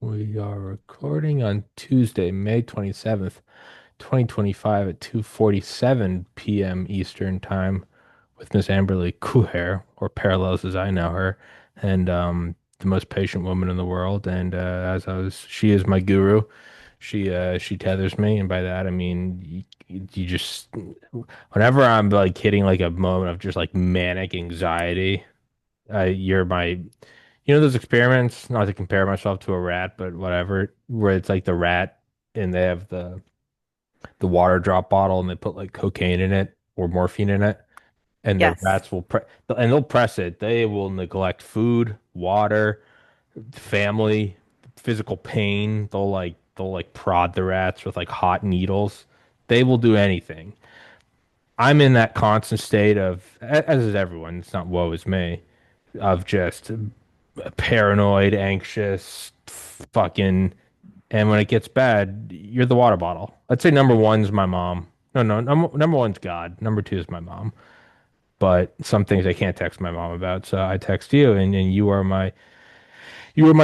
We are recording on Tuesday, May 27th, 2025 at 2:47 p.m. Eastern Time with Miss Amberly Cucher, or Parallels as I know her, and the most patient woman in the world. And she is my guru. She tethers me, and by that I mean you just whenever I'm like hitting like a moment of just like manic anxiety, you're my those experiments, not to compare myself to a rat, but whatever, where it's like the rat and they have the water drop bottle and they put like cocaine in it or morphine in it, and the Yes. rats will and they'll press it. They will neglect food, water, family, physical pain. They'll like prod the rats with like hot needles. They will do anything. I'm in that constant state of, as is everyone, it's not woe is me, of just paranoid, anxious, fucking. And when it gets bad, you're the water bottle. I'd say number one's my mom. No, no, number one's God. Number two is my mom. But some things I can't text my mom about, so I text you, and you are my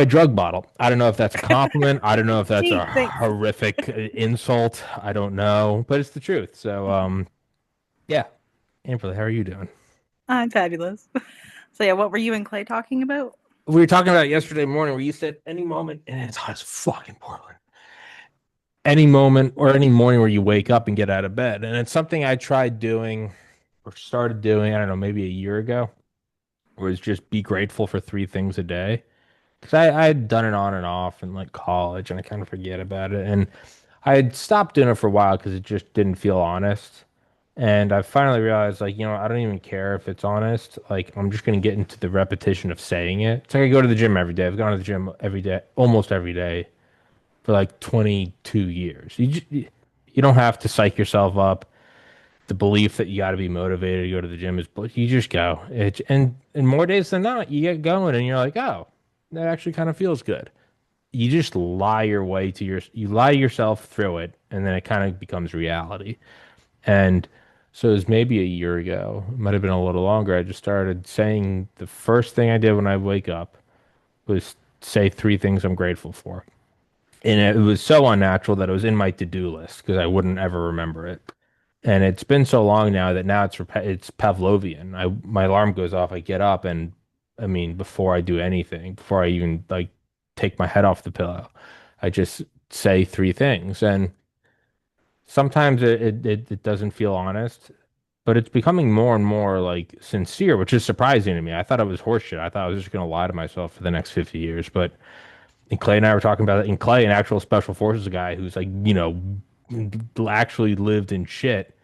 drug bottle. I don't know if that's a compliment. I don't know if that's a Gee, thanks. horrific insult. I don't know, but it's the truth. So, yeah. Amberly, how are you doing? I'm fabulous. So yeah, what were you and Clay talking about? We were talking about it yesterday morning where you said any moment, and it's hot as fucking Portland. Any moment or any morning where you wake up and get out of bed. And it's something I tried doing or started doing, I don't know, maybe a year ago, was just be grateful for three things a day. Because I had done it on and off in like college and I kind of forget about it. And I had stopped doing it for a while because it just didn't feel honest. And I finally realized, like, I don't even care if it's honest. Like, I'm just going to get into the repetition of saying it. It's like I go to the gym every day. I've gone to the gym every day, almost every day for like 22 years. You don't have to psych yourself up. The belief that you got to be motivated to go to the gym is, you just go. And more days than not, you get going and you're like, oh, that actually kind of feels good. You just you lie yourself through it, and then it kind of becomes reality. And so it was maybe a year ago, it might have been a little longer. I just started saying the first thing I did when I wake up was say three things I'm grateful for. And it was so unnatural that it was in my to-do list because I wouldn't ever remember it. And it's been so long now that now it's Pavlovian. My alarm goes off, I get up, and I mean, before I do anything, before I even like take my head off the pillow, I just say three things. And sometimes it doesn't feel honest, but it's becoming more and more like sincere, which is surprising to me. I thought it was horseshit. I thought I was just gonna lie to myself for the next 50 years, but and Clay and I were talking about it. And Clay, an actual special forces guy who's like, actually lived in shit.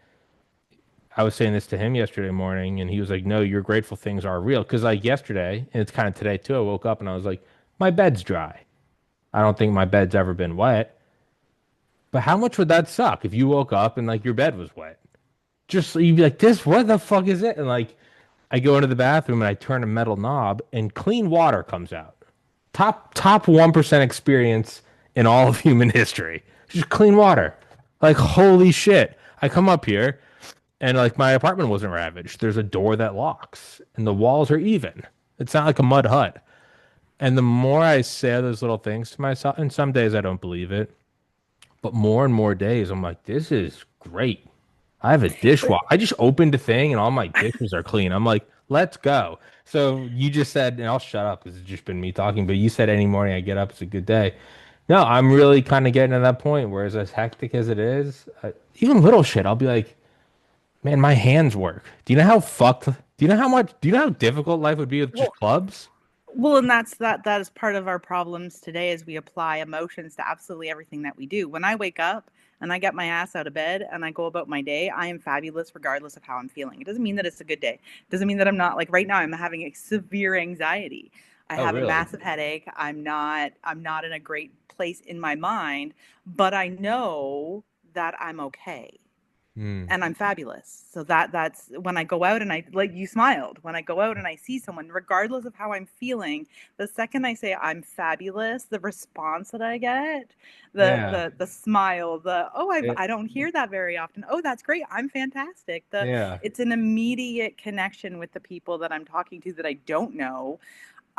I was saying this to him yesterday morning, and he was like, "No, your grateful things are real." Because like yesterday, and it's kind of today too. I woke up and I was like, "My bed's dry. I don't think my bed's ever been wet." But how much would that suck if you woke up and like your bed was wet? Just you'd be like, "This, what the fuck is it?" And like, I go into the bathroom and I turn a metal knob, and clean water comes out. Top 1% experience in all of human history. Just clean water. Like holy shit. I come up here and like my apartment wasn't ravaged. There's a door that locks and the walls are even. It's not like a mud hut. And the more I say those little things to myself, and some days I don't believe it, but more and more days I'm like, this is great. I have a dishwasher. I just opened a thing and all my dishes are clean. I'm like, let's go. So you just said, and I'll shut up because it's just been me talking, but you said any morning I get up, it's a good day. No, I'm really kind of getting to that point where, as hectic as it is, even little shit, I'll be like, man, my hands work. Do you know how fucked? Do you know how much? Do you know how difficult life would be with just Well, clubs? and that is part of our problems today is we apply emotions to absolutely everything that we do. When I wake up and I get my ass out of bed and I go about my day, I am fabulous regardless of how I'm feeling. It doesn't mean that it's a good day. It doesn't mean that I'm not like right now I'm having a severe anxiety. I Oh, have a really? massive headache. I'm not in a great place in my mind, but I know that I'm okay Hmm. and I'm fabulous. So that's when I go out and I like you smiled. When I go out and I see someone, regardless of how I'm feeling, the second I say I'm fabulous, the response that I get, the Yeah. the the smile, the oh Yeah. I don't hear that very often. Oh, that's great. I'm fantastic. The Yeah. It's an immediate connection with the people that I'm talking to that I don't know.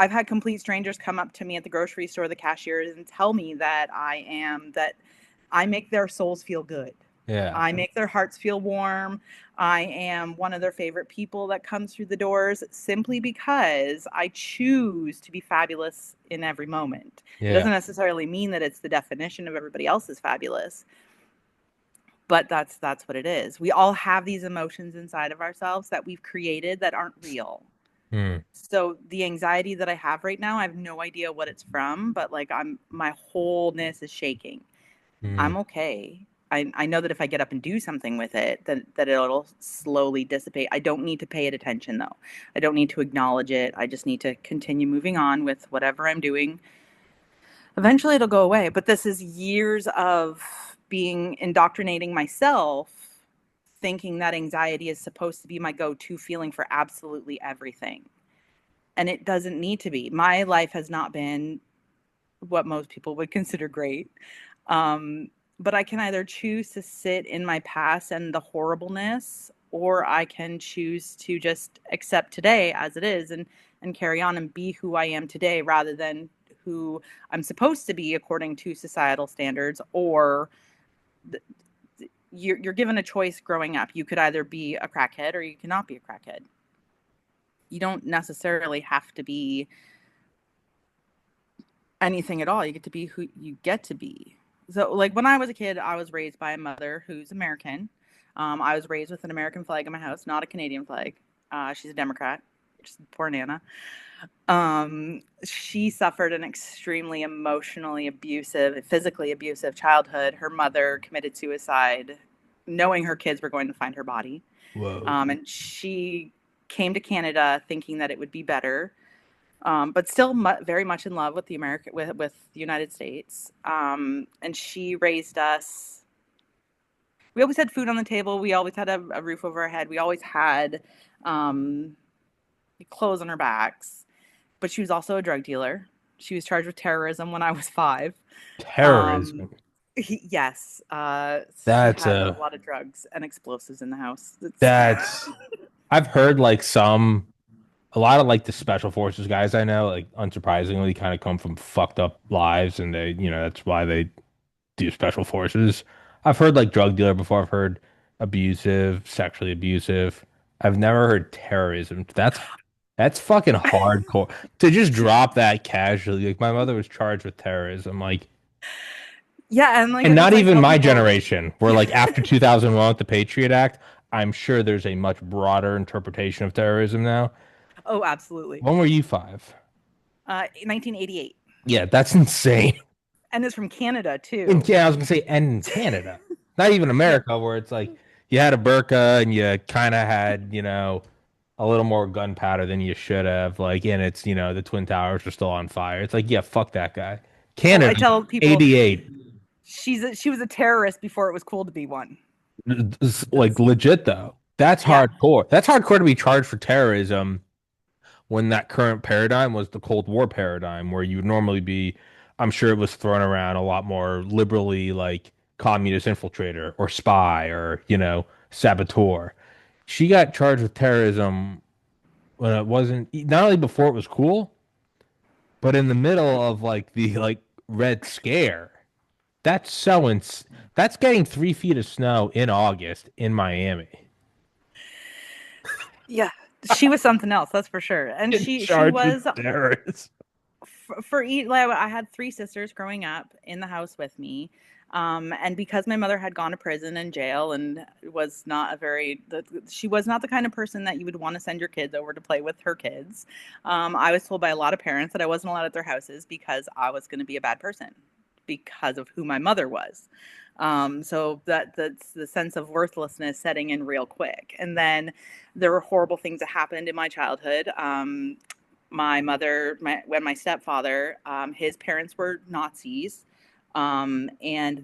I've had complete strangers come up to me at the grocery store, the cashiers, and tell me that I make their souls feel good. Yeah. I make their hearts feel warm. I am one of their favorite people that comes through the doors simply because I choose to be fabulous in every moment. It Yeah. doesn't necessarily mean that it's the definition of everybody else's fabulous, but that's what it is. We all have these emotions inside of ourselves that we've created that aren't real. Mm, So the anxiety that I have right now, I have no idea what it's from, but like my wholeness is shaking. mm, I'm okay. I know that if I get up and do something with it, that it'll slowly dissipate. I don't need to pay it attention though. I don't need to acknowledge it. I just need to continue moving on with whatever I'm doing. Eventually it'll go away. But this is years of being indoctrinating myself, thinking that anxiety is supposed to be my go-to feeling for absolutely everything. And it doesn't need to be. My life has not been what most people would consider great. Um, but I can either choose to sit in my past and the horribleness, or I can choose to just accept today as it is and carry on and be who I am today rather than who I'm supposed to be according to societal standards. Or you're given a choice growing up. You could either be a crackhead or you cannot be a crackhead. You don't necessarily have to be anything at all. You get to be who you get to be. So, like when I was a kid, I was raised by a mother who's American. I was raised with an American flag in my house, not a Canadian flag. She's a Democrat, which is poor Nana. She suffered an extremely emotionally abusive, physically abusive childhood. Her mother committed suicide, knowing her kids were going to find her body. whoa. And she came to Canada thinking that it would be better, but still very much in love with with the United States. And she raised us. We always had food on the table. We always had a roof over our head. We always had um, clothes on our backs. But she was also a drug dealer. She was charged with terrorism when I was 5. Um, Terrorism. yes, she That's had a a lot of drugs and explosives in the house. It's that's I've heard like a lot of like the special forces guys I know, like unsurprisingly, kind of come from fucked up lives, and they, that's why they do special forces. I've heard like drug dealer before. I've heard abusive, sexually abusive. I've never heard terrorism. That's fucking hardcore to just drop that casually. Like my mother was charged with terrorism, like, yeah, and and not I even tell my people, generation. Where like after 2001 with the Patriot Act, I'm sure there's a much broader interpretation of terrorism now. oh, absolutely. When were you 5? 1988. Yeah, that's insane. And it's from Canada In too. yeah, I was gonna say, and in Canada, not even Yeah. America, where it's like you had a burqa and you kind of had, a little more gunpowder than you should have. Like, and it's, the Twin Towers are still on fire. It's like, yeah, fuck that guy. Oh, I Canada, tell people 88. she was a terrorist before it was cool to be one. Like legit though. That's Yeah. hardcore. That's hardcore to be charged for terrorism when that current paradigm was the Cold War paradigm, where you would normally be, I'm sure it was thrown around a lot more liberally, like communist infiltrator or spy or, saboteur. She got charged with terrorism when it wasn't, not only before it was cool, but in the middle of like the like Red Scare. That's that's getting 3 feet of snow in August in Miami. Yeah. She was something else, that's for sure. And Getting she charged with was terrorists. like, I had 3 sisters growing up in the house with me. And because my mother had gone to prison and jail and was not she was not the kind of person that you would want to send your kids over to play with her kids. I was told by a lot of parents that I wasn't allowed at their houses because I was going to be a bad person because of who my mother was. So that's the sense of worthlessness setting in real quick. And then there were horrible things that happened in my childhood. My mother, when my stepfather, his parents were Nazis, and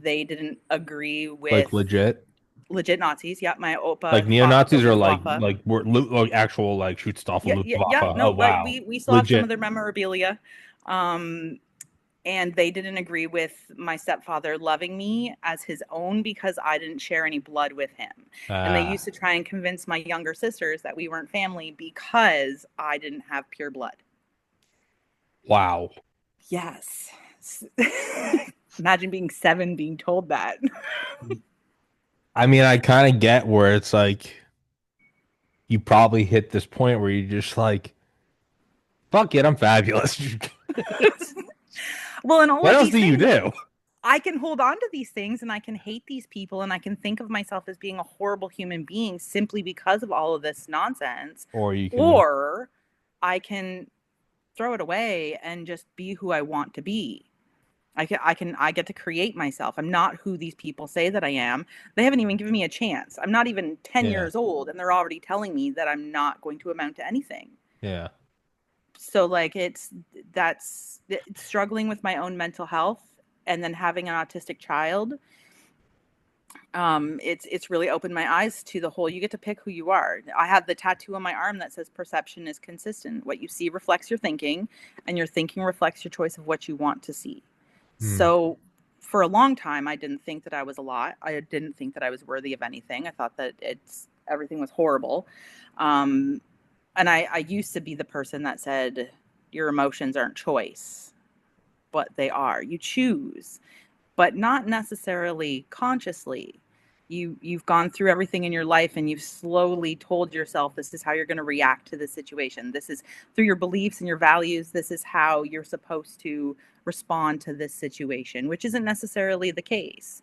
they didn't agree Like with legit. legit Nazis. Yeah, my Like opa fought the neo-Nazis are Luftwaffe. like we're like actual like Schutzstaffel Luftwaffe. Yeah. Oh No, like wow. we still have some of Legit. their memorabilia. Um, and they didn't agree with my stepfather loving me as his own because I didn't share any blood with him. And they used Ah. to try and convince my younger sisters that we weren't family because I didn't have pure blood. Wow. Yes. Imagine being 7 being told that. I mean, I kind of get where it's like you probably hit this point where you're just like, fuck it, I'm fabulous. Well, and all What of else these do you things, do? I can hold on to these things and I can hate these people and I can think of myself as being a horrible human being simply because of all of this nonsense. Or you can, Or I can throw it away and just be who I want to be. I get to create myself. I'm not who these people say that I am. They haven't even given me a chance. I'm not even 10 yeah, years old and they're already telling me that I'm not going to amount to anything. yeah. So like it's struggling with my own mental health and then having an autistic child. It's really opened my eyes to the whole you get to pick who you are. I have the tattoo on my arm that says perception is consistent. What you see reflects your thinking, and your thinking reflects your choice of what you want to see. Hmm. So for a long time I didn't think that I was a lot. I didn't think that I was worthy of anything. I thought that it's everything was horrible. Um, and I used to be the person that said your emotions aren't choice, but they are. You choose, but not necessarily consciously. You've gone through everything in your life and you've slowly told yourself this is how you're going to react to the situation. This is through your beliefs and your values, this is how you're supposed to respond to this situation, which isn't necessarily the case.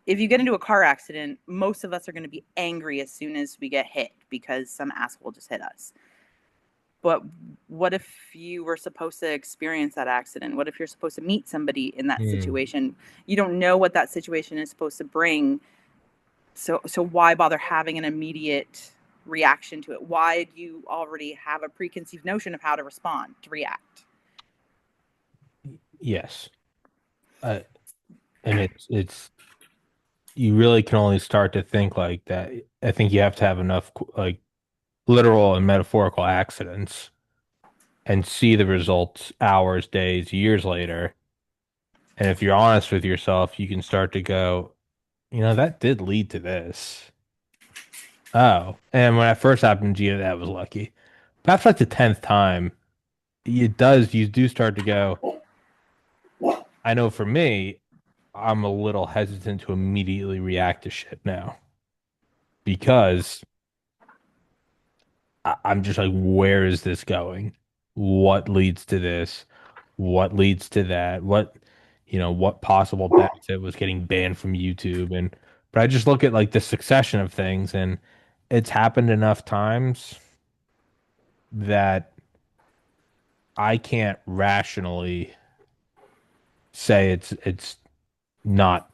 If you get into a car accident, most of us are going to be angry as soon as we get hit because some asshole just hit us. But what if you were supposed to experience that accident? What if you're supposed to meet somebody in that Hmm. situation? You don't know what that situation is supposed to bring. So why bother having an immediate reaction to it? Why do you already have a preconceived notion of how to respond, to react? Yes. Uh, and it's you really can only start to think like that. I think you have to have enough like literal and metaphorical accidents and see the results hours, days, years later. And if you're honest with yourself, you can start to go, that did lead to this. Oh, and when that first happened to you, that was lucky. But after like the 10th time, you do start to go, I know for me, I'm a little hesitant to immediately react to shit now because I'm just like, where is this going? What leads to this? What leads to that? What possible benefit was getting banned from YouTube? But I just look at like the succession of things and it's happened enough times that I can't rationally say it's not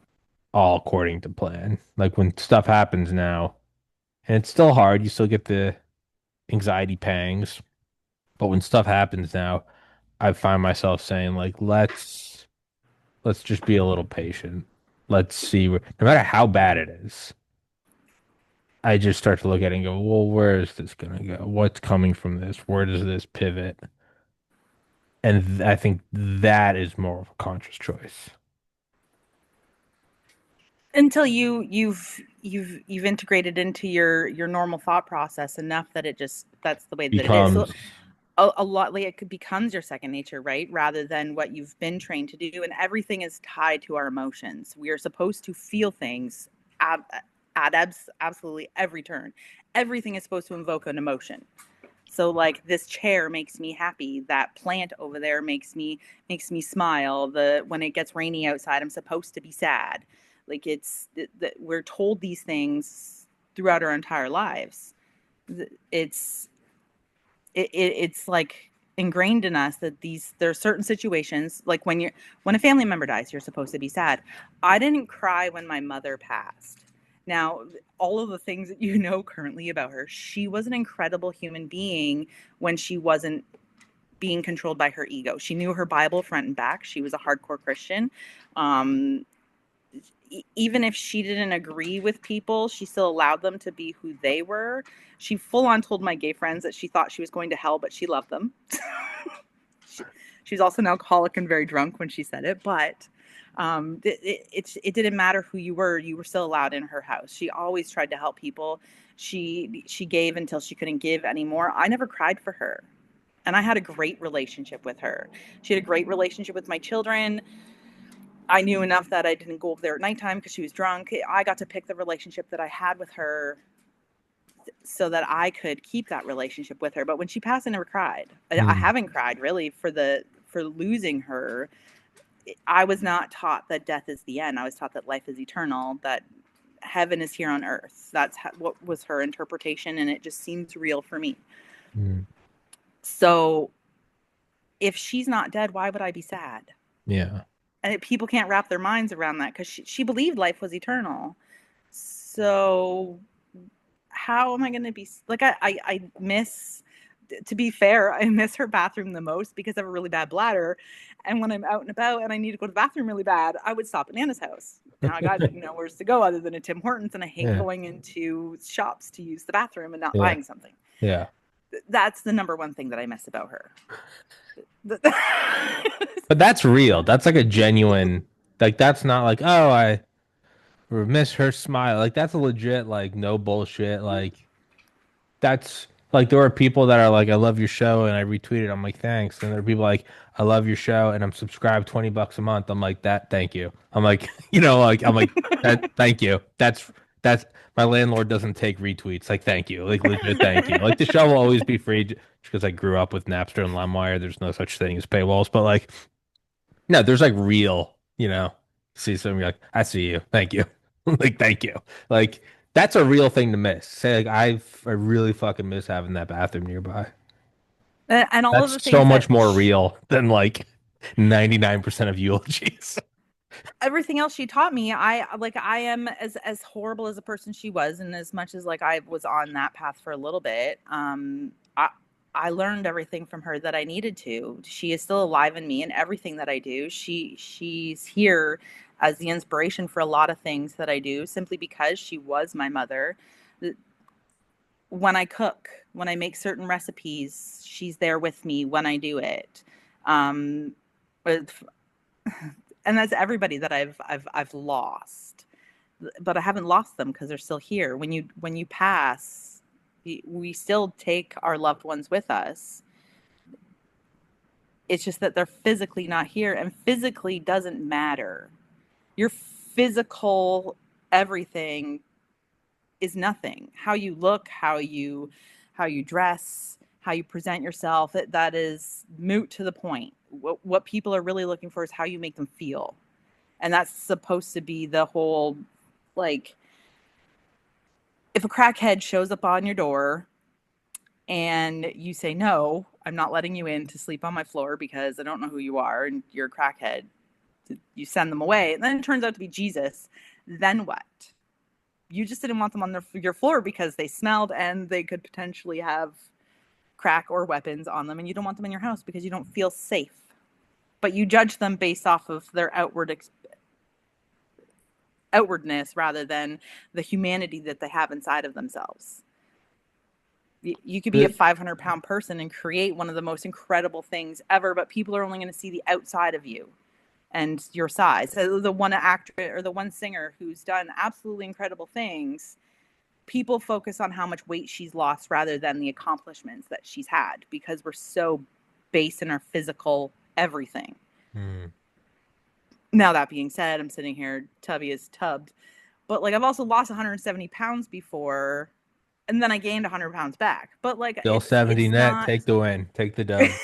all according to plan. Like when stuff happens now, and it's still hard, you still get the anxiety pangs, but when stuff happens now, I find myself saying like let's just be a little patient. Let's see no matter how bad it is. I just start to look at it and go, well, where is this gonna go? What's coming from this? Where does this pivot? And I think that is more of a conscious choice. Until you've integrated into your normal thought process enough that it just that's the way that it is. So Becomes, a lot like it becomes your second nature, right? Rather than what you've been trained to do. And everything is tied to our emotions. We are supposed to feel things at, absolutely every turn. Everything is supposed to invoke an emotion. So like this chair makes me happy. That plant over there makes me smile. The when it gets rainy outside, I'm supposed to be sad. Like we're told these things throughout our entire lives. It's it's like ingrained in us that there are certain situations like when a family member dies you're supposed to be sad. I didn't cry when my mother passed. Now all of the things that you know currently about her, she was an incredible human being when she wasn't being controlled by her ego. She knew her Bible front and back. She was a hardcore Christian. um, Even if she didn't agree with people, she still allowed them to be who they were. She full on told my gay friends that she thought she was going to hell, but she loved them. she, she was also an alcoholic and very drunk when she said it, but it didn't matter who you were still allowed in her house. She always tried to help people. She gave until she couldn't give anymore. I never cried for her. And I had a great relationship with her. She had a great relationship with my children. I knew enough that I didn't go over there at nighttime because she was drunk. I got to pick the relationship that I had with her so that I could keep that relationship with her. But when she passed, I never cried. I Mm, haven't cried really for losing her. I was not taught that death is the end. I was taught that life is eternal, that heaven is here on earth. That's what was her interpretation, and it just seems real for me. mm, So if she's not dead, why would I be sad? yeah. And people can't wrap their minds around that because she believed life was eternal. So how am I going to be like, I miss, to be fair, I miss her bathroom the most because I have a really bad bladder. And when I'm out and about and I need to go to the bathroom really bad, I would stop at Nana's house. Now I got nowhere to go other than a Tim Hortons, and I hate Yeah. going into shops to use the bathroom and not Yeah. buying something. Yeah. That's the number one thing that I miss about her. But that's real. That's like a genuine, like, that's not like, oh, I miss her smile. Like, that's a legit, like, no bullshit. Like, that's like, there are people that are like, I love your show, and I retweeted. I'm like, thanks. And there are people like, I love your show, and I'm subscribed $20 a month. I'm like, that, thank you. I'm like, like, I'm like, that, thank you. That's my landlord doesn't take retweets. Like, thank you. Like, legit, thank you. Like, the show will always be free just because I grew up with Napster and LimeWire. There's no such thing as paywalls, but like, no, there's like real, see something you're like, I see you. Thank you. Like, thank you. Like, that's a real thing to miss. Say, like, I really fucking miss having that bathroom nearby. And all of That's the so things much that more real than like 99% of eulogies. everything else she taught me, I am as horrible as a person she was, and as much as like I was on that path for a little bit, I learned everything from her that I needed to. She is still alive in me and everything that I do. She's here as the inspiration for a lot of things that I do, simply because she was my mother. When I cook, when I make certain recipes, she's there with me when I do it. Um, and that's everybody that I've lost, but I haven't lost them because they're still here. When you pass, we still take our loved ones with us. It's just that they're physically not here, and physically doesn't matter. Your physical everything is nothing. How you look, how you dress, how you present yourself, that is moot to the point. What people are really looking for is how you make them feel. And that's supposed to be the whole, like, if a crackhead shows up on your door and you say, no, I'm not letting you in to sleep on my floor because I don't know who you are and you're a crackhead, you send them away. And then it turns out to be Jesus. Then what? You just didn't want them on your floor because they smelled and they could potentially have crack or weapons on them. And you don't want them in your house because you don't feel safe. But you judge them based off of their outwardness rather than the humanity that they have inside of themselves. You could be a 500-pound person and create one of the most incredible things ever, but people are only going to see the outside of you and your size. So the one actor or the one singer who's done absolutely incredible things, people focus on how much weight she's lost rather than the accomplishments that she's had, because we're so based in our physical everything. Hmm. Now, that being said, I'm sitting here, Tubby is tubbed, but like I've also lost 170 pounds before, and then I gained 100 pounds back. But like Still it's 70 net. not, Take the win. Take the dub.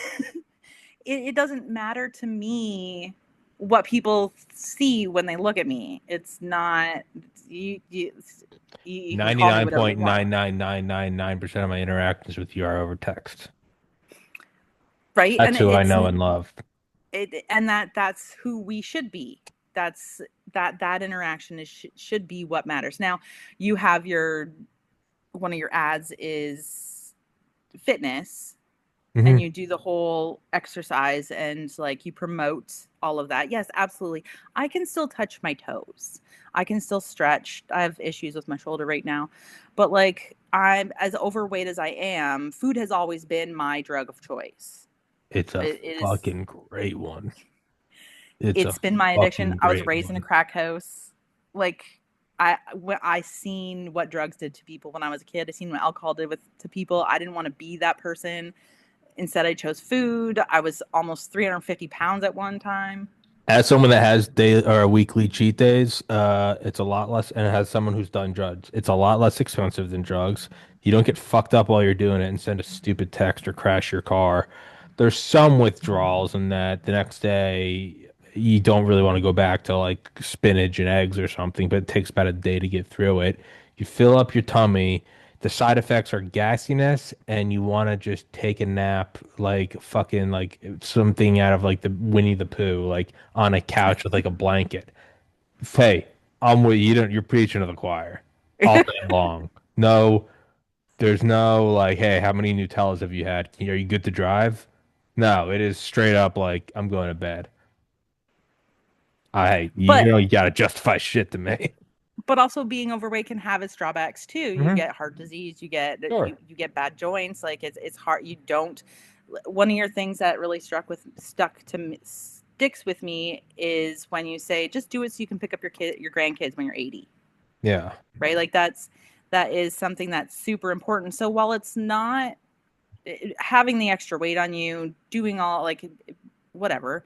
it doesn't matter to me what people see when they look at me. It's not, you can call me whatever you want, 99.99999% of my interactions with you are over text. right? That's And who I it's know and love. and that's who we should be. That's that interaction should be what matters. Now, you have one of your ads is fitness, and Hmm. you do the whole exercise and like you promote all of that. Yes, absolutely. I can still touch my toes. I can still stretch. I have issues with my shoulder right now, but like, I'm as overweight as I am, food has always been my drug of choice. It's a It is, fucking great one. It's a it's been my addiction. fucking I was great raised in a one. crack house. Like, I seen what drugs did to people when I was a kid. I seen what alcohol did to people. I didn't want to be that person Instead, I chose food. I was almost 350 pounds at one time. As someone that has day or weekly cheat days, it's a lot less, and it has someone who's done drugs. It's a lot less expensive than drugs. You don't get fucked up while you're doing it and send a stupid text or crash your car. There's some withdrawals in that the next day you don't really want to go back to like spinach and eggs or something, but it takes about a day to get through it. You fill up your tummy. The side effects are gassiness, and you want to just take a nap, like fucking like something out of like the Winnie the Pooh, like on a couch with like a blanket. Hey, I'm with you. Don't you're preaching to the choir all day long. No, there's no like, hey, how many Nutellas have you had? Are you good to drive? No, it is straight up like I'm going to bed. I you But know you gotta justify shit to me. also being overweight can have its drawbacks too. You Hmm. get heart disease, you get Sure. you get bad joints. Like it's hard. You don't. One of your things that really sticks with me is when you say just do it so you can pick up your grandkids when you're 80, Yeah. right? Like that is something that's super important. So while it's not having the extra weight on you, doing all like whatever,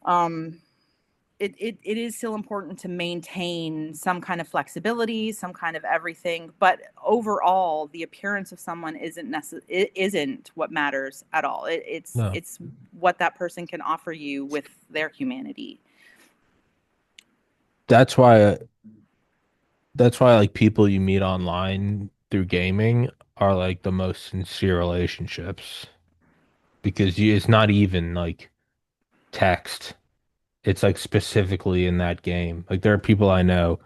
um it is still important to maintain some kind of flexibility, some kind of everything. But overall, the appearance of someone it isn't what matters at all. No. It's what that person can offer you with their humanity. That's why that's why like people you meet online through gaming are like the most sincere relationships because it's not even like text. It's like specifically in that game. Like there are people I know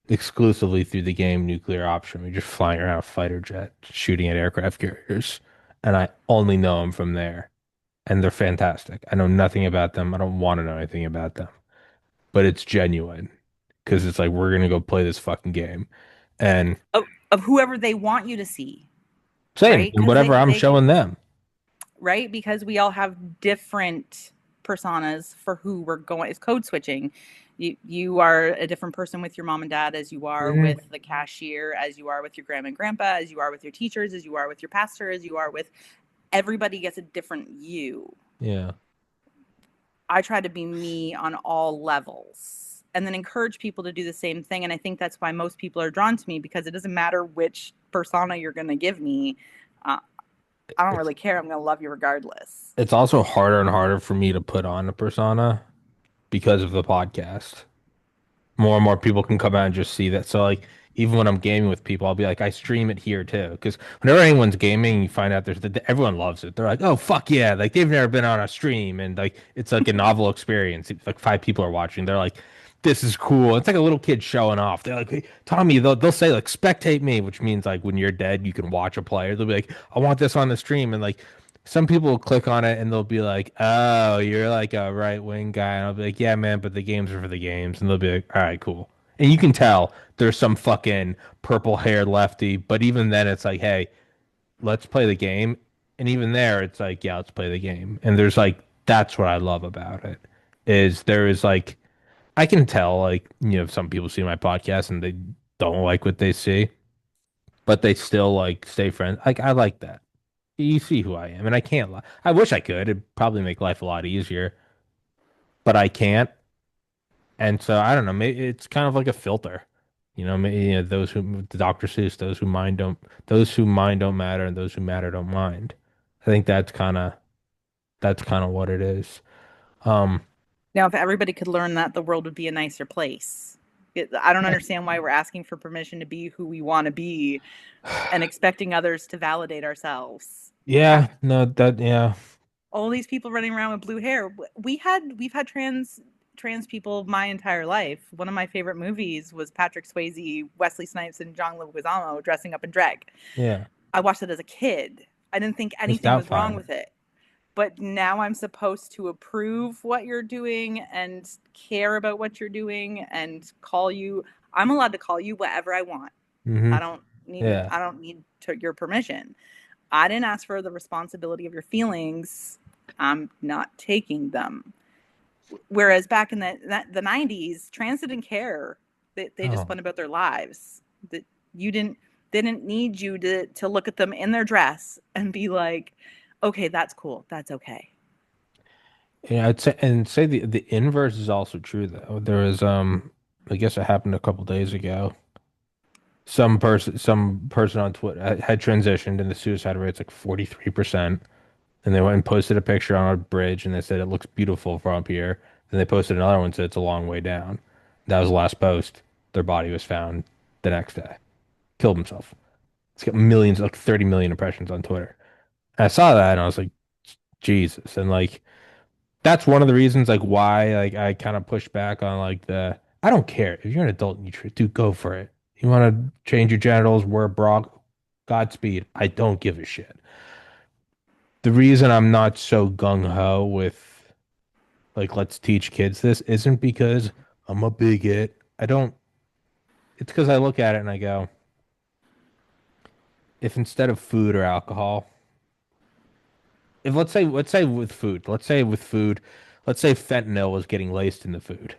exclusively through the game Nuclear Option. We're just flying around a fighter jet, shooting at aircraft carriers, and I only know them from there. And they're fantastic. I know nothing about them. I don't want to know anything about them, but it's genuine because it's like we're gonna go play this fucking game. And Of whoever they want you to see, same, right? and Because whatever I'm they can, showing them. right? Because we all have different personas for who we're going. It's code switching. You are a different person with your mom and dad as you are Mhm. with the cashier, as you are with your grandma and grandpa, as you are with your teachers, as you are with your pastor, as you are with everybody gets a different you. Yeah. I try to be me on all levels and then encourage people to do the same thing. And I think that's why most people are drawn to me because it doesn't matter which persona you're going to give me. Uh, I don't It's really care. I'm going to love you regardless. it's also harder and harder for me to put on a persona because of the podcast. More and more people can come out and just see that. So like even when I'm gaming with people, I'll be like, I stream it here too. Because whenever anyone's gaming, you find out everyone loves it. They're like, oh fuck yeah, like they've never been on a stream and like it's like a novel experience. It's like five people are watching. They're like, this is cool. It's like a little kid showing off. They're like, hey, Tommy, they'll say like spectate me, which means like when you're dead, you can watch a player. They'll be like, I want this on the stream, and like some people will click on it and they'll be like, "Oh, you're like a right wing guy," and I'll be like, "Yeah, man, but the games are for the games," and they'll be like, "All right, cool." And you can tell there's some fucking purple haired lefty, but even then, it's like, "Hey, let's play the game," and even there, it's like, "Yeah, let's play the game." And there's like, that's what I love about it is there is like I can tell like some people see my podcast and they don't like what they see, but they still like stay friends. Like I like that. You see who I am, and I can't lie. I wish I could. It'd probably make life a lot easier, but I can't. And so I don't know. Maybe it's kind of like a filter, maybe, those who the Dr. Seuss, those who mind don't matter, and those who matter don't mind. I think that's kind of what it is. Um, Now, if everybody could learn that, the world would be a nicer place. I don't yeah, understand why we're asking for permission to be who we want to be and expecting others to validate ourselves. yeah, no, yeah, All these people running around with blue hair. We've had trans people my entire life. One of my favorite movies was Patrick Swayze, Wesley Snipes, and John Leguizamo dressing up in drag. yeah. I watched it as a kid. I didn't think Missed anything out was wrong fine. with it. But now I'm supposed to approve what you're doing and care about what you're doing and call you. I'm allowed to call you whatever I want. Hmm. Yeah. I don't need your permission. I didn't ask for the responsibility of your feelings. I'm not taking them. Whereas back in the 90s, trans didn't care. They just Oh, went about their lives. That you didn't they didn't need you to look at them in their dress and be like, Okay, that's cool. That's okay. Yeah, say the inverse is also true though. There was I guess it happened a couple days ago. Some person on Twitter had transitioned and the suicide rate's like 43%. And they went and posted a picture on a bridge and they said it looks beautiful from up here. Then they posted another one that said it's a long way down. That was the last post. Their body was found the next day. Killed himself. It's got millions, like 30 million impressions on Twitter. And I saw that and I was like, Jesus. And like that's one of the reasons like why like I kind of push back on like the I don't care. If you're an adult and you dude, go for it. You want to change your genitals, wear a bra, Godspeed. I don't give a shit. The reason I'm not so gung ho with like let's teach kids this isn't because I'm a bigot. I don't, it's because I look at it and I go, if instead of food or alcohol, if let's say with food, let's say fentanyl was getting laced in the food,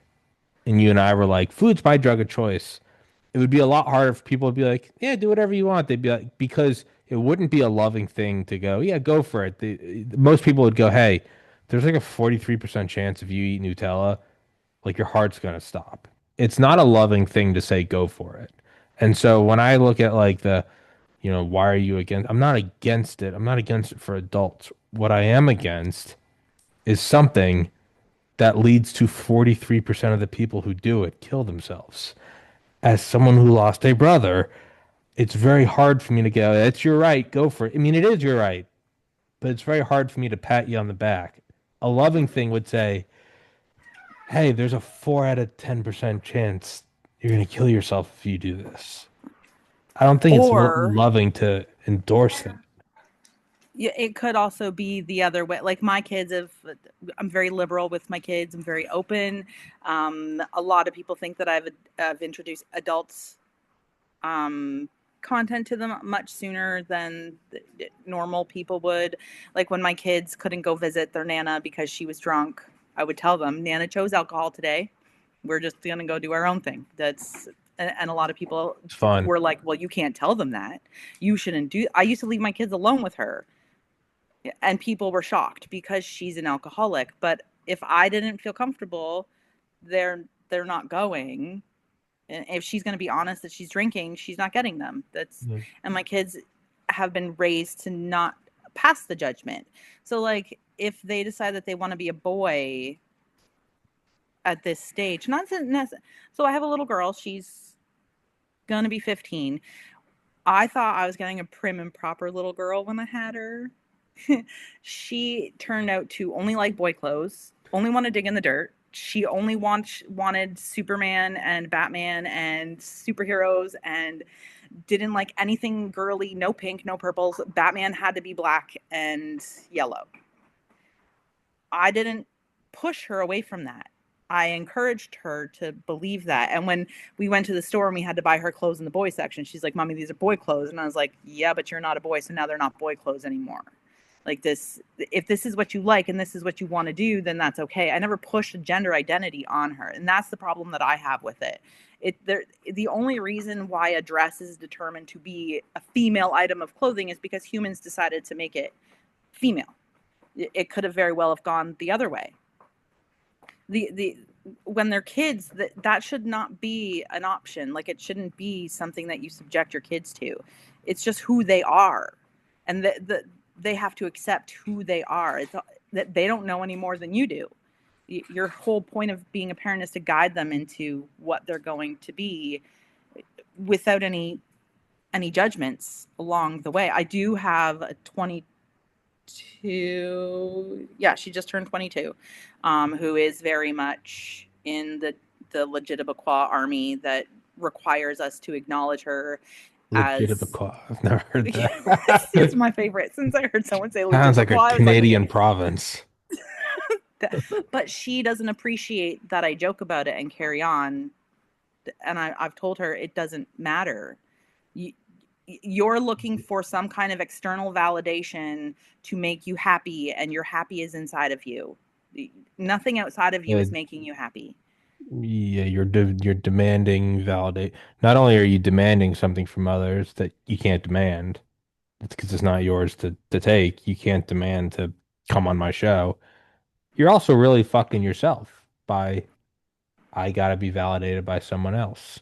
and you and I were like, food's my drug of choice. It would be a lot harder for people to be like, yeah, do whatever you want. They'd be like, because it wouldn't be a loving thing to go, yeah, go for it. Most people would go, hey, there's like a 43% chance if you eat Nutella, like your heart's gonna stop. It's not a loving thing to say go for it. And so when I look at like why are you against? I'm not against it. I'm not against it for adults. What I am against is something that leads to 43% of the people who do it kill themselves. As someone who lost a brother, it's very hard for me to go, that's your right, go for it. I mean, it is your right, but it's very hard for me to pat you on the back. A loving thing would say, hey, there's a 4 out of 10% chance you're going to kill yourself if you do this. I don't think it's Or loving to endorse that. yeah, it could also be the other way. Like my kids have, I'm very liberal with my kids. I'm very open. A lot of people think that I've introduced adults um, content to them much sooner than normal people would. Like when my kids couldn't go visit their Nana because she was drunk, I would tell them, Nana chose alcohol today. We're just going to go do our own thing. And a lot of people It's fun. were like, well, you can't tell them that. You shouldn't do. I used to leave my kids alone with her, and people were shocked because she's an alcoholic. But if I didn't feel comfortable, they're not going. And if she's going to be honest that she's drinking, she's not getting them. That's Yeah. And my kids have been raised to not pass the judgment. So like if they decide that they want to be a boy at this stage, not so I have a little girl, she's going to be 15. I thought I was getting a prim and proper little girl when I had her. She turned out to only like boy clothes, only want to dig in the dirt. She only wanted Superman and Batman and superheroes and didn't like anything girly, no pink, no purples. Batman had to be black and yellow. I didn't push her away from that. I encouraged her to believe that. And when we went to the store and we had to buy her clothes in the boy section, she's like, Mommy, these are boy clothes. And I was like, yeah, but you're not a boy. So now they're not boy clothes anymore. Like this, if this is what you like and this is what you want to do, then that's okay. I never pushed a gender identity on her. And that's the problem that I have with it. The only reason why a dress is determined to be a female item of clothing is because humans decided to make it female. It could have very well have gone the other way. The When they're kids, that should not be an option. Like it shouldn't be something that you subject your kids to. It's just who they are, and they have to accept who they are. It's that they don't know any more than you do. Your whole point of being a parent is to guide them into what they're going to be without any judgments along the way. I do have a 22, yeah, she just turned 22, who is very much in the Legitimaquah army that requires us to acknowledge her as Legitimacy. I've never heard it's that. my favorite. Since I heard someone say Sounds like a Legitimaquah, I was like, okay. Canadian province. But she doesn't appreciate that I joke about it and carry on. And I've told her it doesn't matter. You're looking for some kind of external validation to make you happy, and your happy is inside of you. Nothing outside of you Yeah, is making you happy. yeah, you're demanding validate. Not only are you demanding something from others that you can't demand, because it's not yours to take. You can't demand to come on my show. You're also really fucking yourself by I gotta be validated by someone else.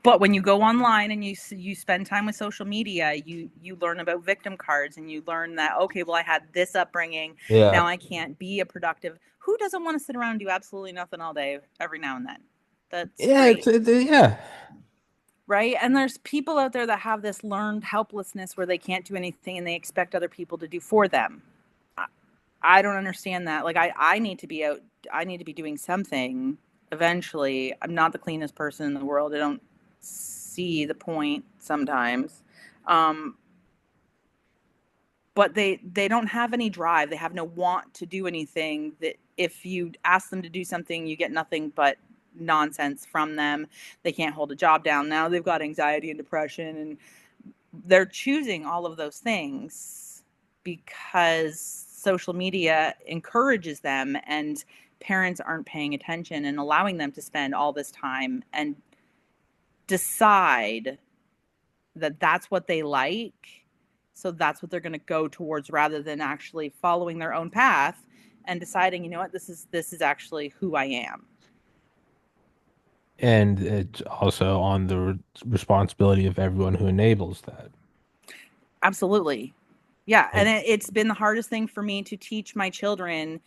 But when you go online and you spend time with social media, you learn about victim cards and you learn that okay, well I had this upbringing, Yeah. now I can't be a productive. Who doesn't want to sit around and do absolutely nothing all day every now and then? That's Yeah, great. yeah. Right? And there's people out there that have this learned helplessness where they can't do anything and they expect other people to do for them. I don't understand that. Like I need to be out. I need to be doing something eventually. I'm not the cleanest person in the world. I don't see the point sometimes. Um, but they don't have any drive. They have no want to do anything. That if you ask them to do something, you get nothing but nonsense from them. They can't hold a job down. Now they've got anxiety and depression, and they're choosing all of those things because social media encourages them, and parents aren't paying attention and allowing them to spend all this time and decide that that's what they like, so that's what they're going to go towards rather than actually following their own path and deciding, you know what, this is actually who I am. And it's also on the responsibility of everyone who enables that. Absolutely. Yeah, and Like, it's been the hardest thing for me to teach my children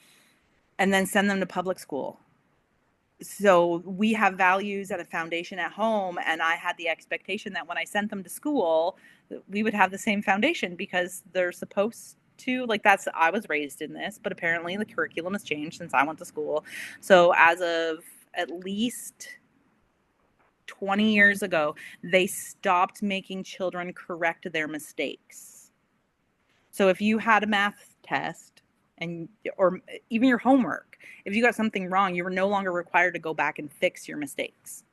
and then send them to public school. So we have values and a foundation at home, and I had the expectation that when I sent them to school we would have the same foundation because they're supposed to. Like, that's, I was raised in this, but apparently the curriculum has changed since I went to school. So as of at least 20 years ago, they stopped making children correct their mistakes. So if you had a math test and or even your homework, if you got something wrong, you were no longer required to go back and fix your mistakes.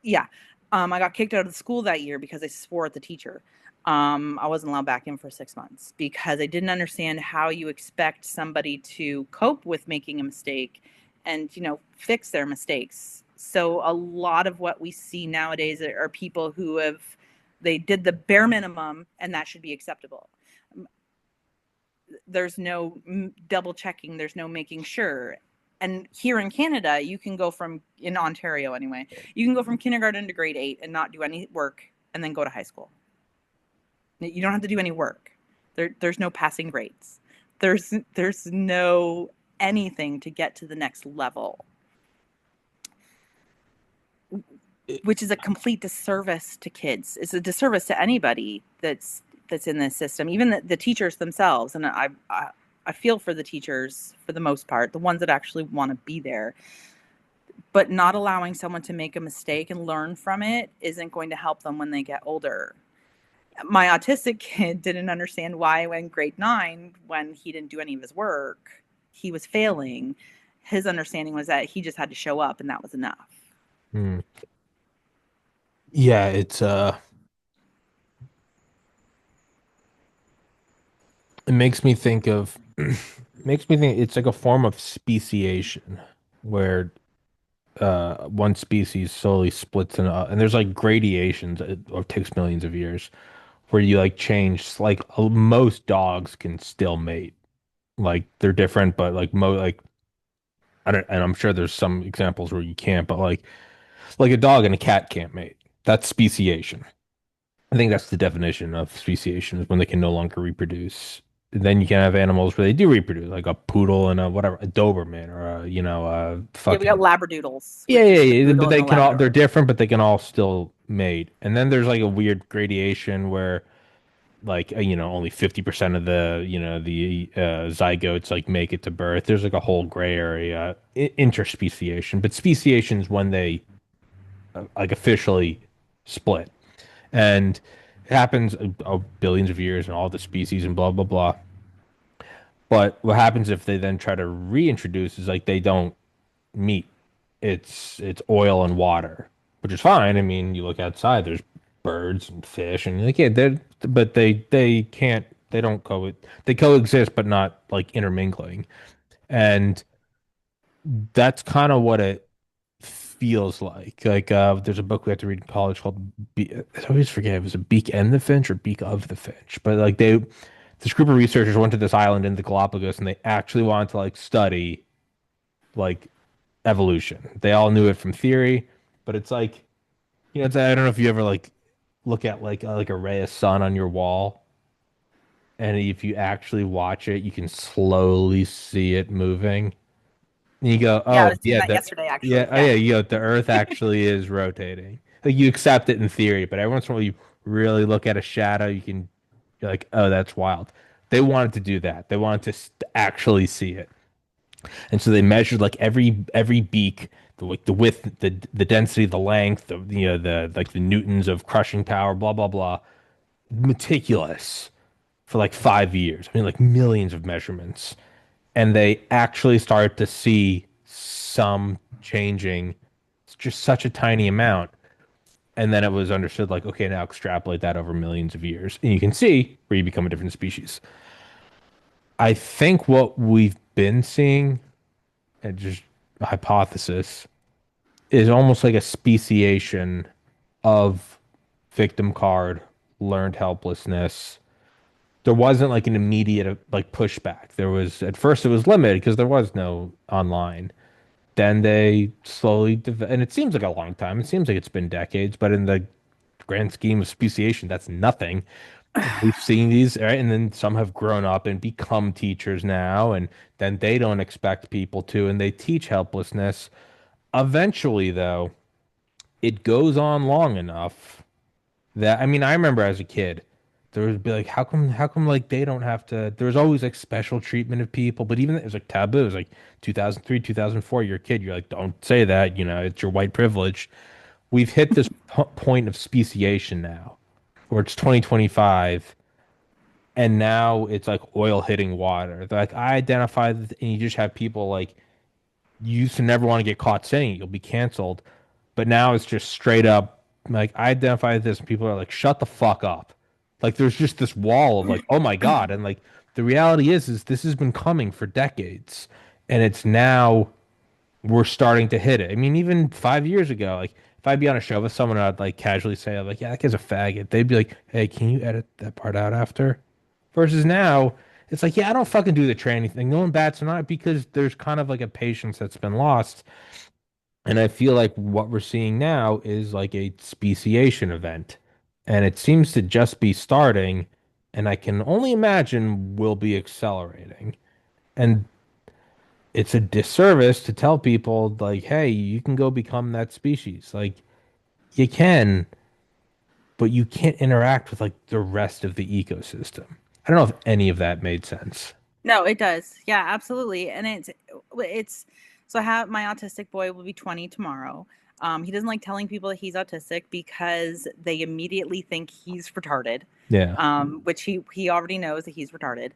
Yeah. I got kicked out of the school that year because I swore at the teacher. I wasn't allowed back in for 6 months because I didn't understand how you expect somebody to cope with making a mistake and, fix their mistakes. So a lot of what we see nowadays are people who they did the bare minimum and that should be acceptable. There's no double checking, there's no making sure. And here in Canada, you can go from, in Ontario anyway, you can go from kindergarten to grade 8 and not do any work and then go to high school. You don't have to do any work. There's no passing grades. There's no anything to get to the next level, which is a complete disservice to kids. It's a disservice to anybody that's in this system, even the teachers themselves. And I feel for the teachers for the most part, the ones that actually want to be there. But not allowing someone to make a mistake and learn from it isn't going to help them when they get older. My autistic kid didn't understand why in grade 9, when he didn't do any of his work, he was failing. His understanding was that he just had to show up and that was enough. hmm. Yeah, it makes me think of makes me think it's like a form of speciation where one species slowly splits and there's like gradations. It takes millions of years where you like change like most dogs can still mate. Like they're different, but like I don't, and I'm sure there's some examples where you can't, but like a dog and a cat can't mate. That's speciation. I think that's the definition of speciation is when they can no longer reproduce. Then you can have animals where they do reproduce, like a poodle and a whatever, a Doberman or a Yeah, we got fucking labradoodles, yeah, which yeah, is the yeah. poodle But and they the can all they're labrador. different, but they can all still mate. And then there's like a weird gradation where like only 50% of the zygotes like make it to birth. There's like a whole gray area interspeciation, but speciation is when they like officially split. And it happens billions of years and all the species and blah blah blah. But what happens if they then try to reintroduce is like they don't meet. It's oil and water, which is fine. I mean, you look outside, there's birds and fish, and you're like, yeah, but they can't they don't they coexist, but not like intermingling. And that's kind of what it feels like. There's a book we had to read in college called I always forget if it was a Beak and the Finch or Beak of the Finch. But like this group of researchers went to this island in the Galapagos and they actually wanted to like study like evolution. They all knew it from theory, but it's like, I don't know if you ever like look at like a ray of sun on your wall, and if you actually watch it, you can slowly see it moving. And you go, Yeah, I oh was doing yeah, that yesterday, yeah, actually. oh Yeah. yeah, the Earth actually is rotating. Like you accept it in theory, but every once in a while you really look at a shadow, you're like, oh, that's wild. They wanted to do that. They wanted to actually see it. And so they measured like every beak, the width, the density, the length, the like the newtons of crushing power, blah blah blah. Meticulous for like 5 years. I mean, like millions of measurements, and they actually started to see some changing. It's just such a tiny amount, and then it was understood like, okay, now extrapolate that over millions of years, and you can see where you become a different species. I think what we've been seeing, and just a hypothesis, is almost like a speciation of victim card, learned helplessness. There wasn't like an immediate like pushback. There was at first it was limited because there was no online. Then they slowly and it seems like a long time. It seems like it's been decades, but in the grand scheme of speciation, that's nothing. We've seen these, right? And then some have grown up and become teachers now, and then they don't expect people to, and they teach helplessness. Eventually, though, it goes on long enough that I mean, I remember as a kid, there would be like, how come like they don't have to? There was always like special treatment of people, but even it was like taboo. It was like 2003, 2004. You're a kid. You're like, don't say that. It's your white privilege. We've hit this point of speciation now, where it's 2025, and now it's like oil hitting water. They're like, I identify, and you just have people like you used to never want to get caught saying it. You'll be canceled. But now it's just straight up like I identify this and people are like, shut the fuck up. Like there's just this wall of like, oh my God. And like the reality is this has been coming for decades. And it's now we're starting to hit it. I mean, even 5 years ago, like if I'd be on a show with someone, I'd like casually say, I'm like, yeah, that guy's a faggot. They'd be like, hey, can you edit that part out after? Versus now, it's like, yeah, I don't fucking do the tranny thing. No one bats an eye because there's kind of like a patience that's been lost. And I feel like what we're seeing now is like a speciation event. And it seems to just be starting. And I can only imagine will be accelerating. And it's a disservice to tell people, like, hey, you can go become that species. Like, you can, but you can't interact with like the rest of the ecosystem. I don't know if any of that made sense. No, it does. Yeah, absolutely. And it's so I have my autistic boy will be 20 tomorrow. He doesn't like telling people that he's autistic because they immediately think he's retarded. Yeah, Which he already knows that he's retarded.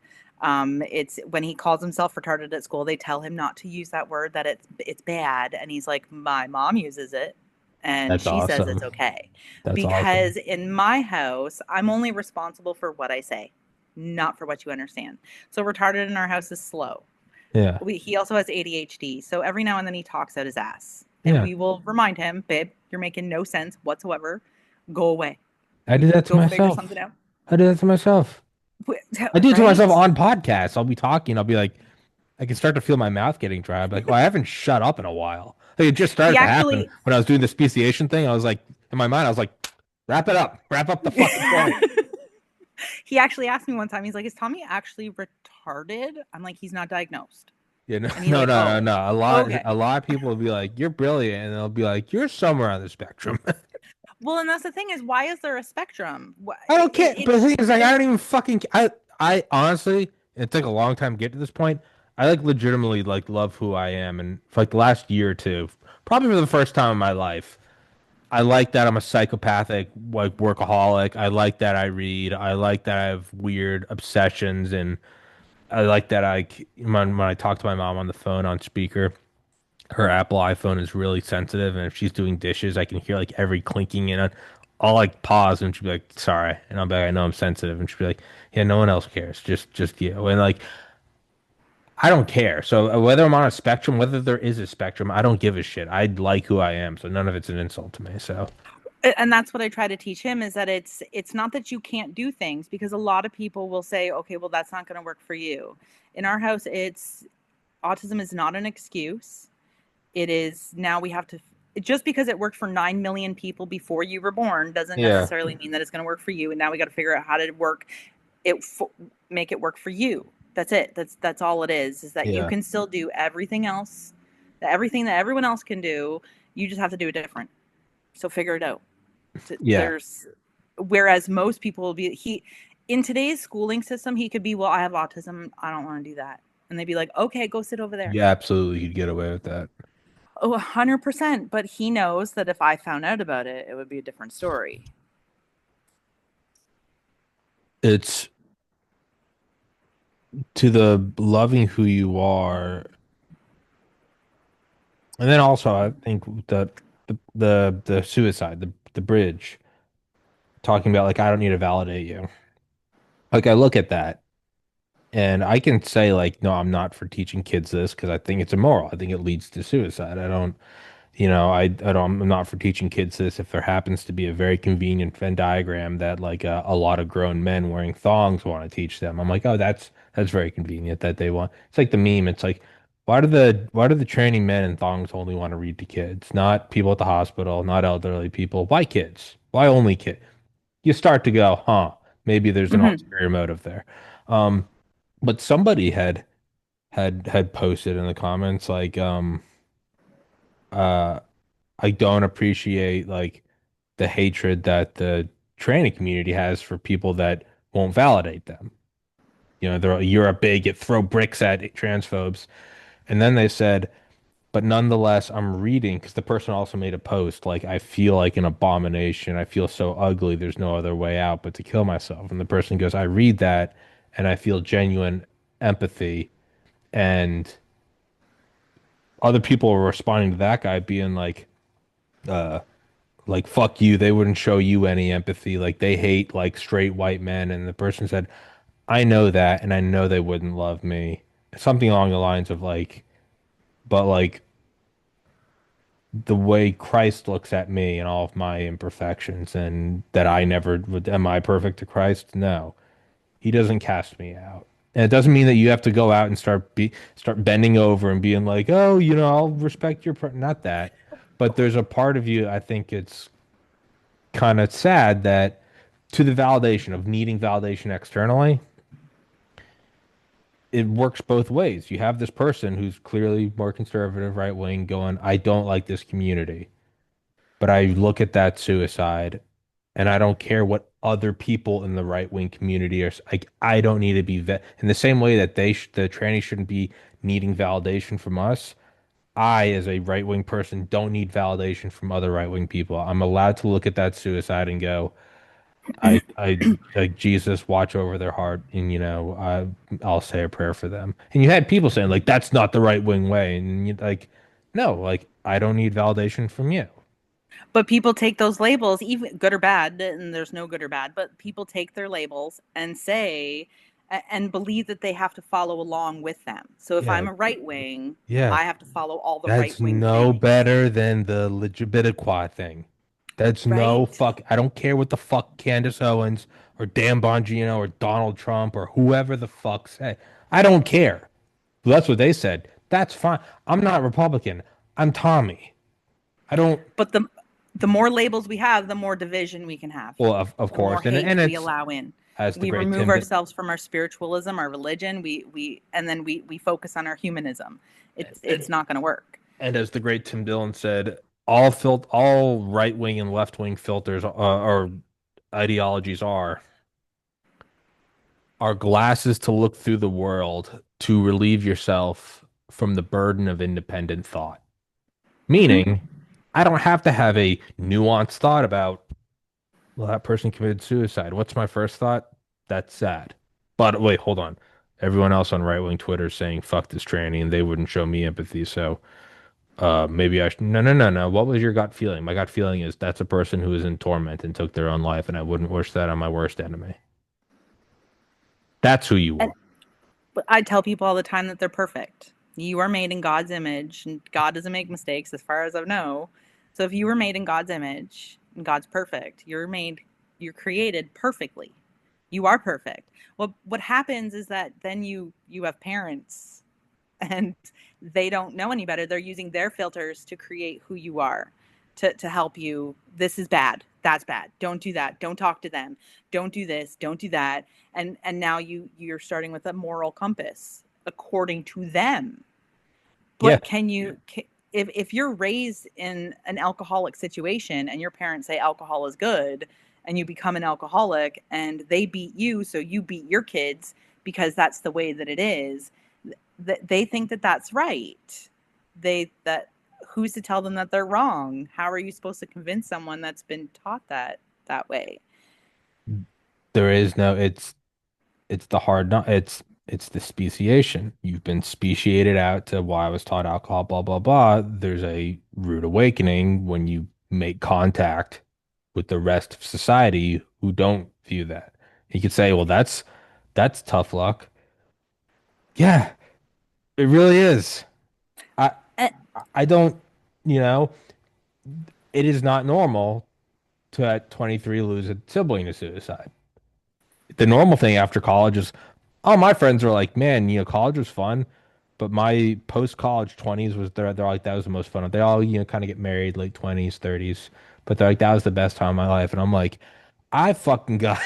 It's when he calls himself retarded at school, they tell him not to use that word, that it's bad, and he's like, my mom uses it, and that's she says it's awesome. okay. That's awesome. Because in my house, I'm only responsible for what I say, not for what you understand. So retarded in our house is slow. Yeah, He also has ADHD, so every now and then he talks out his ass, and yeah. we will remind him, babe, you're making no sense whatsoever. Go away. I do that to Go figure myself. something out. I do that to myself. I do it to myself Right? on podcasts. I'll be talking. I'll be like, I can start to feel my mouth getting dry. I'm like, well, I haven't shut up in a while. Like, it just He started to happen actually when I was doing the speciation thing. I was like, in my mind, I was like, wrap it up, wrap up the fucking point. he actually asked me one time, he's like, is Tommy actually retarded? I'm like, he's not diagnosed. Yeah, no, And he's no, like, no, no, oh, no. okay. A lot of people will be like, you're brilliant, and they'll be like, you're somewhere on the spectrum. Well, and that's the thing, is why is there a spectrum? I don't care. But the thing is, like, I It don't even fucking. I honestly, it took a long time to get to this point. I like legitimately like love who I am, and for like the last year or two, probably for the first time in my life, I like that I'm a psychopathic like workaholic. I like that I read. I like that I have weird obsessions, and I like that when I talk to my mom on the phone on speaker, her Apple iPhone is really sensitive, and if she's doing dishes, I can hear like every clinking and I'll like pause and she'll be like, "Sorry," and I'll be like, "I know I'm sensitive," and she'll be like, "Yeah, no one else cares, just you." And like I don't care. So whether I'm on a spectrum, whether there is a spectrum, I don't give a shit. I like who I am, so none of it's an insult to me. So And that's what I try to teach him is that it's not that you can't do things because a lot of people will say, okay, well that's not going to work for you. In our house, it's autism is not an excuse. It is now we have to just because it worked for 9 million people before you were born doesn't yeah, necessarily mean that it's going to work for you. And now we got to figure out how to work it make it work for you. That's it. That's all it is that you yeah, can still do everything else, everything that everyone else can do. You just have to do it different. So figure it out. yeah, There's whereas most people will be he in today's schooling system he could be, well, I have autism, I don't want to do that, and they'd be like, okay, go sit over there. yeah. Absolutely, you'd get away with that. Oh, 100%, but he knows that if I found out about it, it would be a different story. It's to the loving who you are, and then also I think the suicide, the bridge, talking about like I don't need to validate you. Like I look at that. And I can say like, no, I'm not for teaching kids this because I think it's immoral. I think it leads to suicide. I don't, I don't, I'm not for teaching kids this if there happens to be a very convenient Venn diagram that like a lot of grown men wearing thongs want to teach them. I'm like, oh, that's very convenient that they want. It's like the meme. It's like, why do the training men in thongs only want to read to kids, not people at the hospital, not elderly people? Why kids? Why only kids? You start to go, huh? Maybe there's an Mm-hmm. ulterior motive there. Um, but somebody had posted in the comments like uh I don't appreciate like the hatred that the training community has for people that won't validate them. You're a bigot, throw bricks at transphobes. And then they said, but nonetheless, I'm reading because the person also made a post like I feel like an abomination. I feel so ugly. There's no other way out but to kill myself. And the person goes, I read that and I feel genuine empathy and other people were responding to that guy being uh like fuck you, they wouldn't show you any empathy, like they hate like straight white men. And the person said, I know that and I know they wouldn't love me, something along the lines of like, but like the way Christ looks at me and all of my imperfections and that I never would, am I perfect to Christ? No, he doesn't cast me out. And it doesn't mean that you have to go out and start bending over and being like, oh, I'll respect not that. But there's a part of you, I think it's kind of sad that to the validation of needing validation externally, it works both ways. You have this person who's clearly more conservative, right wing, going, I don't like this community. But I look at that suicide and I don't care what other people in the right wing community are like. I don't need to be in the same way that the trannies shouldn't be needing validation from us. I, as a right wing person, don't need validation from other right wing people. I'm allowed to look at that suicide and go, I like Jesus, watch over their heart, and I'll say a prayer for them. And you had people saying like that's not the right wing way, and you like, no, like I don't need validation from you. But people take those labels, even good or bad, and there's no good or bad, but people take their labels and say, and believe that they have to follow along with them. So if Yeah, I'm a right wing, yeah. I have to follow all the right That's wing no things. better than the Legibitiqua thing. That's no Right? fuck. I don't care what the fuck Candace Owens or Dan Bongino or Donald Trump or whoever the fuck say. I don't care. Well, that's what they said. That's fine. I'm not Republican. I'm Tommy. I don't. But the more labels we have, the more division we can have. Well, of The more course, and hate we it's allow in. as the We great remove Tim. ourselves from our spiritualism, our religion, we and then we focus on our humanism. It's And, not going to work. and as the great Tim Dillon said, all right wing and left wing filters or ideologies are glasses to look through the world to relieve yourself from the burden of independent thought. Hmm. Meaning, I don't have to have a nuanced thought about, well, that person committed suicide. What's my first thought? That's sad. But wait, hold on. Everyone else on right-wing Twitter is saying fuck this tranny and they wouldn't show me empathy. So maybe I should. No, no, no, no. What was your gut feeling? My gut feeling is that's a person who is in torment and took their own life, and I wouldn't wish that on my worst enemy. That's who you And are. I tell people all the time that they're perfect. You are made in God's image, and God doesn't make mistakes as far as I know. So if you were made in God's image and God's perfect, you're created perfectly. You are perfect. Well, what happens is that then you have parents and they don't know any better. They're using their filters to create who you are, to help you. This is bad. That's bad. Don't do that. Don't talk to them. Don't do this. Don't do that. And now you're starting with a moral compass according to them. Yeah. But if you're raised in an alcoholic situation and your parents say alcohol is good and you become an alcoholic and they beat you, so you beat your kids because that's the way that it is, they think that that's right. That who's to tell them that they're wrong? How are you supposed to convince someone that's been taught that way? There is no, it's the hard not it's the speciation. You've been speciated out to why I was taught alcohol, blah blah blah. There's a rude awakening when you make contact with the rest of society who don't view that. You could say, well, that's tough luck. Yeah, it really is. I And, I don't, you know, it is not normal to at 23 lose a sibling to suicide. The normal thing after college is, all my friends are like, man, college was fun, but my post-college 20s was they're like that was the most fun. They all, kind of get married late 20s, 30s, but they're like that was the best time of my life. And I'm like, I fucking got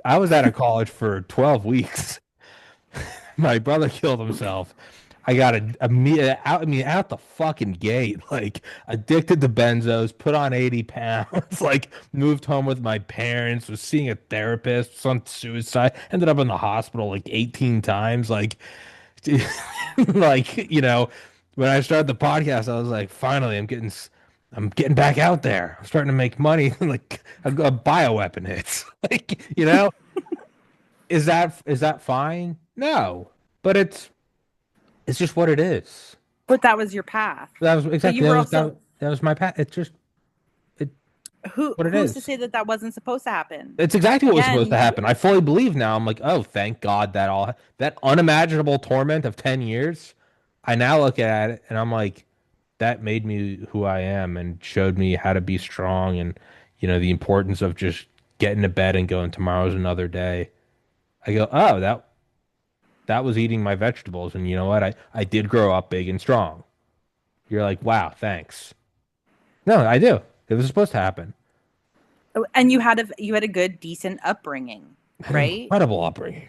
I was out of college for 12 weeks. My brother killed himself. I got out the fucking gate, like addicted to benzos, put on 80 pounds, like moved home with my parents, was seeing a therapist, was on suicide, ended up in the hospital like 18 times. Like, like, when I started the podcast, I was like, finally, I'm getting back out there. I'm starting to make money. Like a bioweapon hits. Like, is that fine? No, but it's just what it is. but that was your path. That was But you exactly were also that was my path. It's just it what it who's to is. say that that wasn't supposed to happen? It's exactly what was supposed to Again, happen. I fully believe now. I'm like, oh, thank God that unimaginable torment of 10 years. I now look at it and I'm like, that made me who I am and showed me how to be strong and the importance of just getting to bed and going tomorrow's another day. I go, oh, that was eating my vegetables, and you know what? I did grow up big and strong. You're like, wow, thanks. No, I do. It was supposed to happen. and you had a good, decent upbringing, I had an right? incredible upbringing.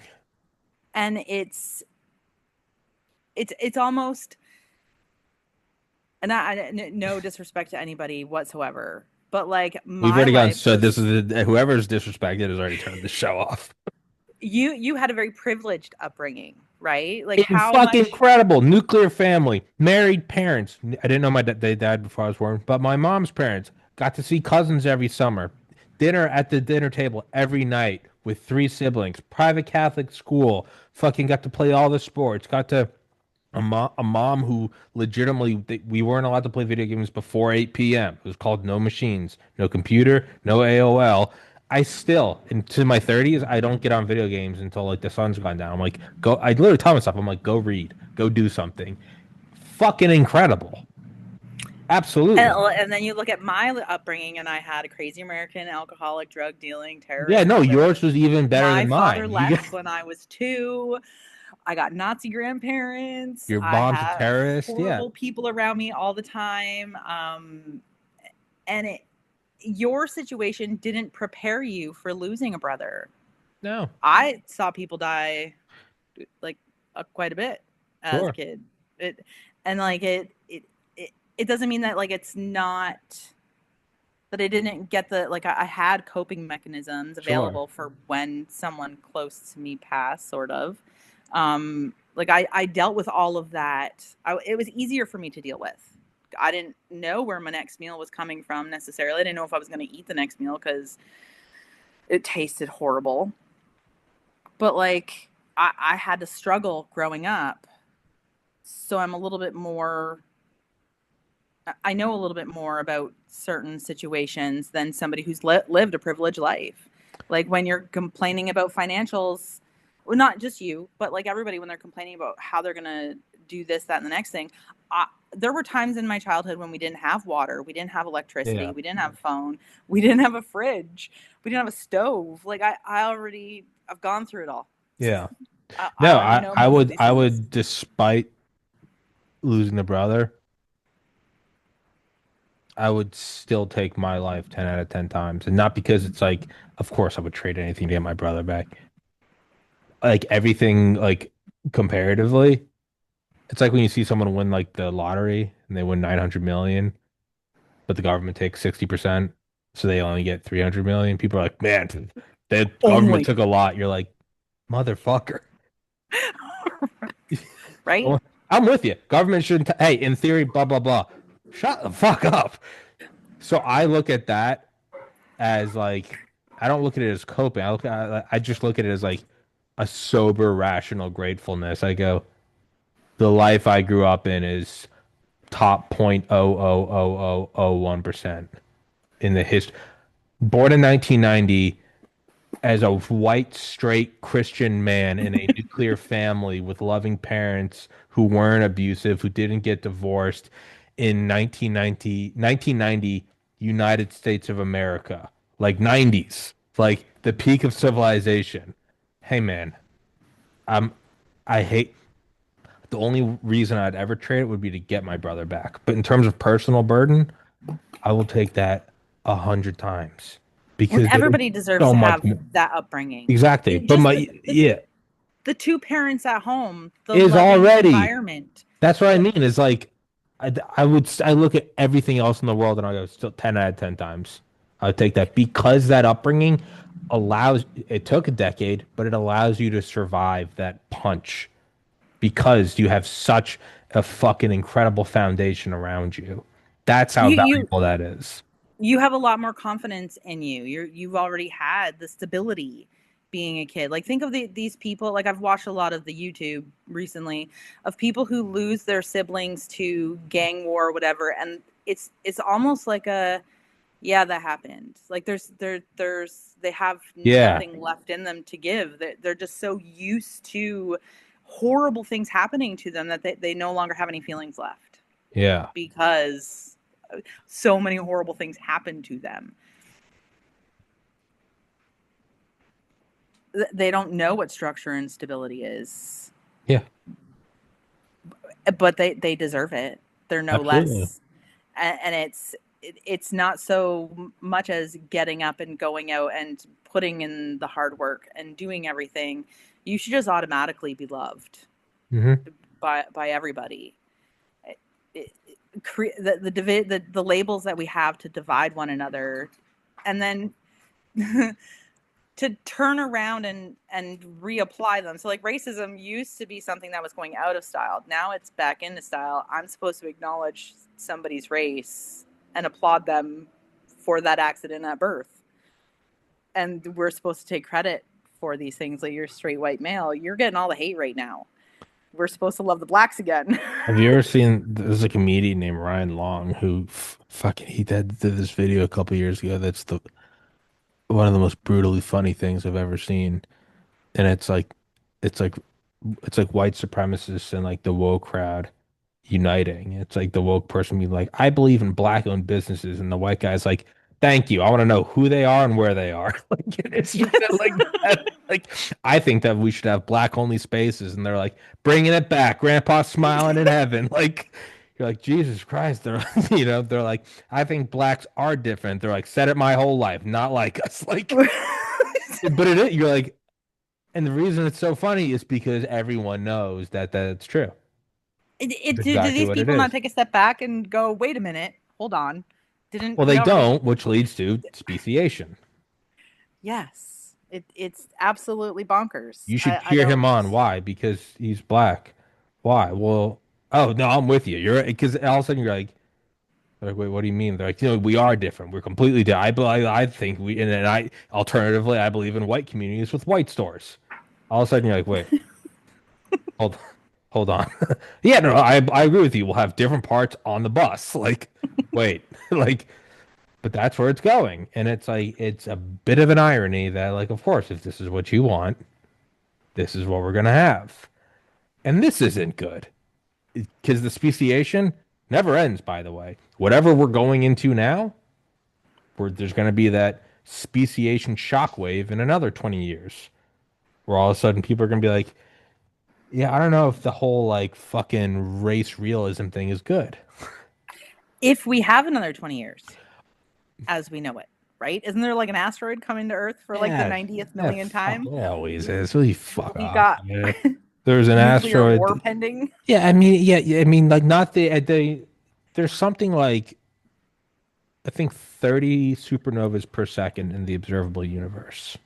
And it's almost, and no disrespect to anybody whatsoever, but like We've my already gotten life so this was, is whoever's disrespected has already turned the show off. you had a very privileged upbringing, right? Like In how fucking much incredible nuclear family, married parents. I didn't know they died before I was born, but my mom's parents got to see cousins every summer. Dinner at the dinner table every night with three siblings. Private Catholic school. Fucking got to play all the sports. Got to a mom who legitimately we weren't allowed to play video games before 8 p.m. It was called no machines, no computer, no AOL. I still, into my 30s, I don't get on video games until like the sun's gone down. I'm like, go. I literally tell myself, I'm like, go read, go do something. Fucking incredible. Absolutely. and then you look at my upbringing, and I had a crazy American alcoholic, drug dealing, Yeah, terrorist no, father. yours was even better My than father mine. left when I was 2. I got Nazi grandparents. Your I mom's a had terrorist. Yeah. horrible people around me all the time. And your situation didn't prepare you for losing a brother. No. I saw people die like quite a bit as a Sure. kid. It and like it doesn't mean that like it's not that I didn't get the like I had coping mechanisms Sure. available for when someone close to me passed, sort of. Like I dealt with all of that. It was easier for me to deal with. I didn't know where my next meal was coming from necessarily. I didn't know if I was going to eat the next meal because it tasted horrible. But like I had to struggle growing up, so I'm a little bit more. I know a little bit more about certain situations than somebody who's lived a privileged life. Like when you're complaining about financials, well, not just you, but like everybody when they're complaining about how they're gonna do this, that, and the next thing. There were times in my childhood when we didn't have water, we didn't have electricity, Yeah. we didn't have phone, we didn't have a fridge, we didn't have a stove. Like I've gone through it all. Yeah. I No, already know I most of would these I things. would despite losing a brother, I would still take my life 10 out of 10 times. And not because it's like, of course I would trade anything to get my brother back. Like everything like comparatively, it's like when you see someone win like the lottery and they win 900 million, but the government takes 60%, so they only get 300 million. People are like, "Man, the government Only, took a lot." You're like, "Motherfucker." right? I'm with you. Government shouldn't. Hey, in theory, blah blah blah. Shut the fuck up. So I look at that as like I don't look at it as coping. I just look at it as like a sober, rational gratefulness. I go, the life I grew up in is top 0.00001% in the history. Born in 1990 as a white, straight Christian man in a nuclear family with loving parents who weren't abusive, who didn't get divorced in 1990 United States of America, like 90s, like the peak of civilization. Hey man, I'm I hate the only reason I'd ever trade it would be to get my brother back. But in terms of personal burden, I will take that 100 times When because there's everybody deserves so to much have more. that upbringing. Exactly. But Just my yeah the two parents at home, the is loving already environment. that's what I The, mean is like I look at everything else in the world and I go still 10 out of 10 times. I would take that because that upbringing allows it took a decade, but it allows you to survive that punch because you have such a fucking incredible foundation around you. That's how you valuable that is. you have a lot more confidence in you. You've already had the stability being a kid. Like think of these people. Like I've watched a lot of the YouTube recently of people who lose their siblings to gang war or whatever, and it's almost like a yeah that happened. Like there's they have Yeah. nothing left in them to give. They're just so used to horrible things happening to them that they no longer have any feelings left Yeah. because so many horrible things happen to them. They don't know what structure and stability is, Yeah. but they deserve it. They're no Absolutely. less, and it's not so much as getting up and going out and putting in the hard work and doing everything. You should just automatically be loved Hmm. by everybody. The labels that we have to divide one another, and then to turn around and reapply them. So like racism used to be something that was going out of style. Now it's back into style. I'm supposed to acknowledge somebody's race and applaud them for that accident at birth. And we're supposed to take credit for these things. Like you're a straight white male, you're getting all the hate right now. We're supposed to love the blacks again. Have you ever seen there's a comedian named Ryan Long who fucking did this video a couple years ago that's the one of the most brutally funny things I've ever seen. And it's like it's like white supremacists and like the woke crowd uniting. It's like the woke person being like, I believe in black owned businesses, and the white guy's like, thank you. I want to know who they are and where they are. Like it's just Yes. like that. Like I think that we should have black only spaces, and they're like bringing it back. Grandpa's smiling in heaven. Like you're like Jesus Christ. They're they're like I think blacks are different. They're like said it my whole life, not like us. Like but it is. You're like, and the reason it's so funny is because everyone knows that that's true. It's Do exactly these what it people not is. take a step back and go, wait a minute, hold on. Didn't Well, we they already? don't, which leads to speciation. Yes. It's absolutely bonkers. You should I cheer him don't. on. Why? Because he's black. Why? Well, oh no, I'm with you. You're because all of a sudden you're like, wait, what do you mean? They're like, we are different. We're completely different. I think we, and then alternatively, I believe in white communities with white stores. All of a sudden you're like, wait, hold, hold on. Yeah, no, I agree with you. We'll have different parts on the bus. Like, wait, like, but that's where it's going. And it's like, it's a bit of an irony that, like, of course, if this is what you want. This is what we're gonna have. And this isn't good. Because the speciation never ends, by the way. Whatever we're going into now, where there's gonna be that speciation shockwave in another 20 years, where all of a sudden people are gonna be like, yeah, I don't know if the whole like fucking race realism thing is good. If we have another 20 years as we know it, right? Isn't there like an asteroid coming to Earth for like the Yeah, 90th yeah, million fuck, time? it always is. Really fuck We off. got Yeah. There's an nuclear war asteroid. pending. Yeah, I mean, yeah, I mean, like not there's something like I think 30 supernovas per second in the observable universe.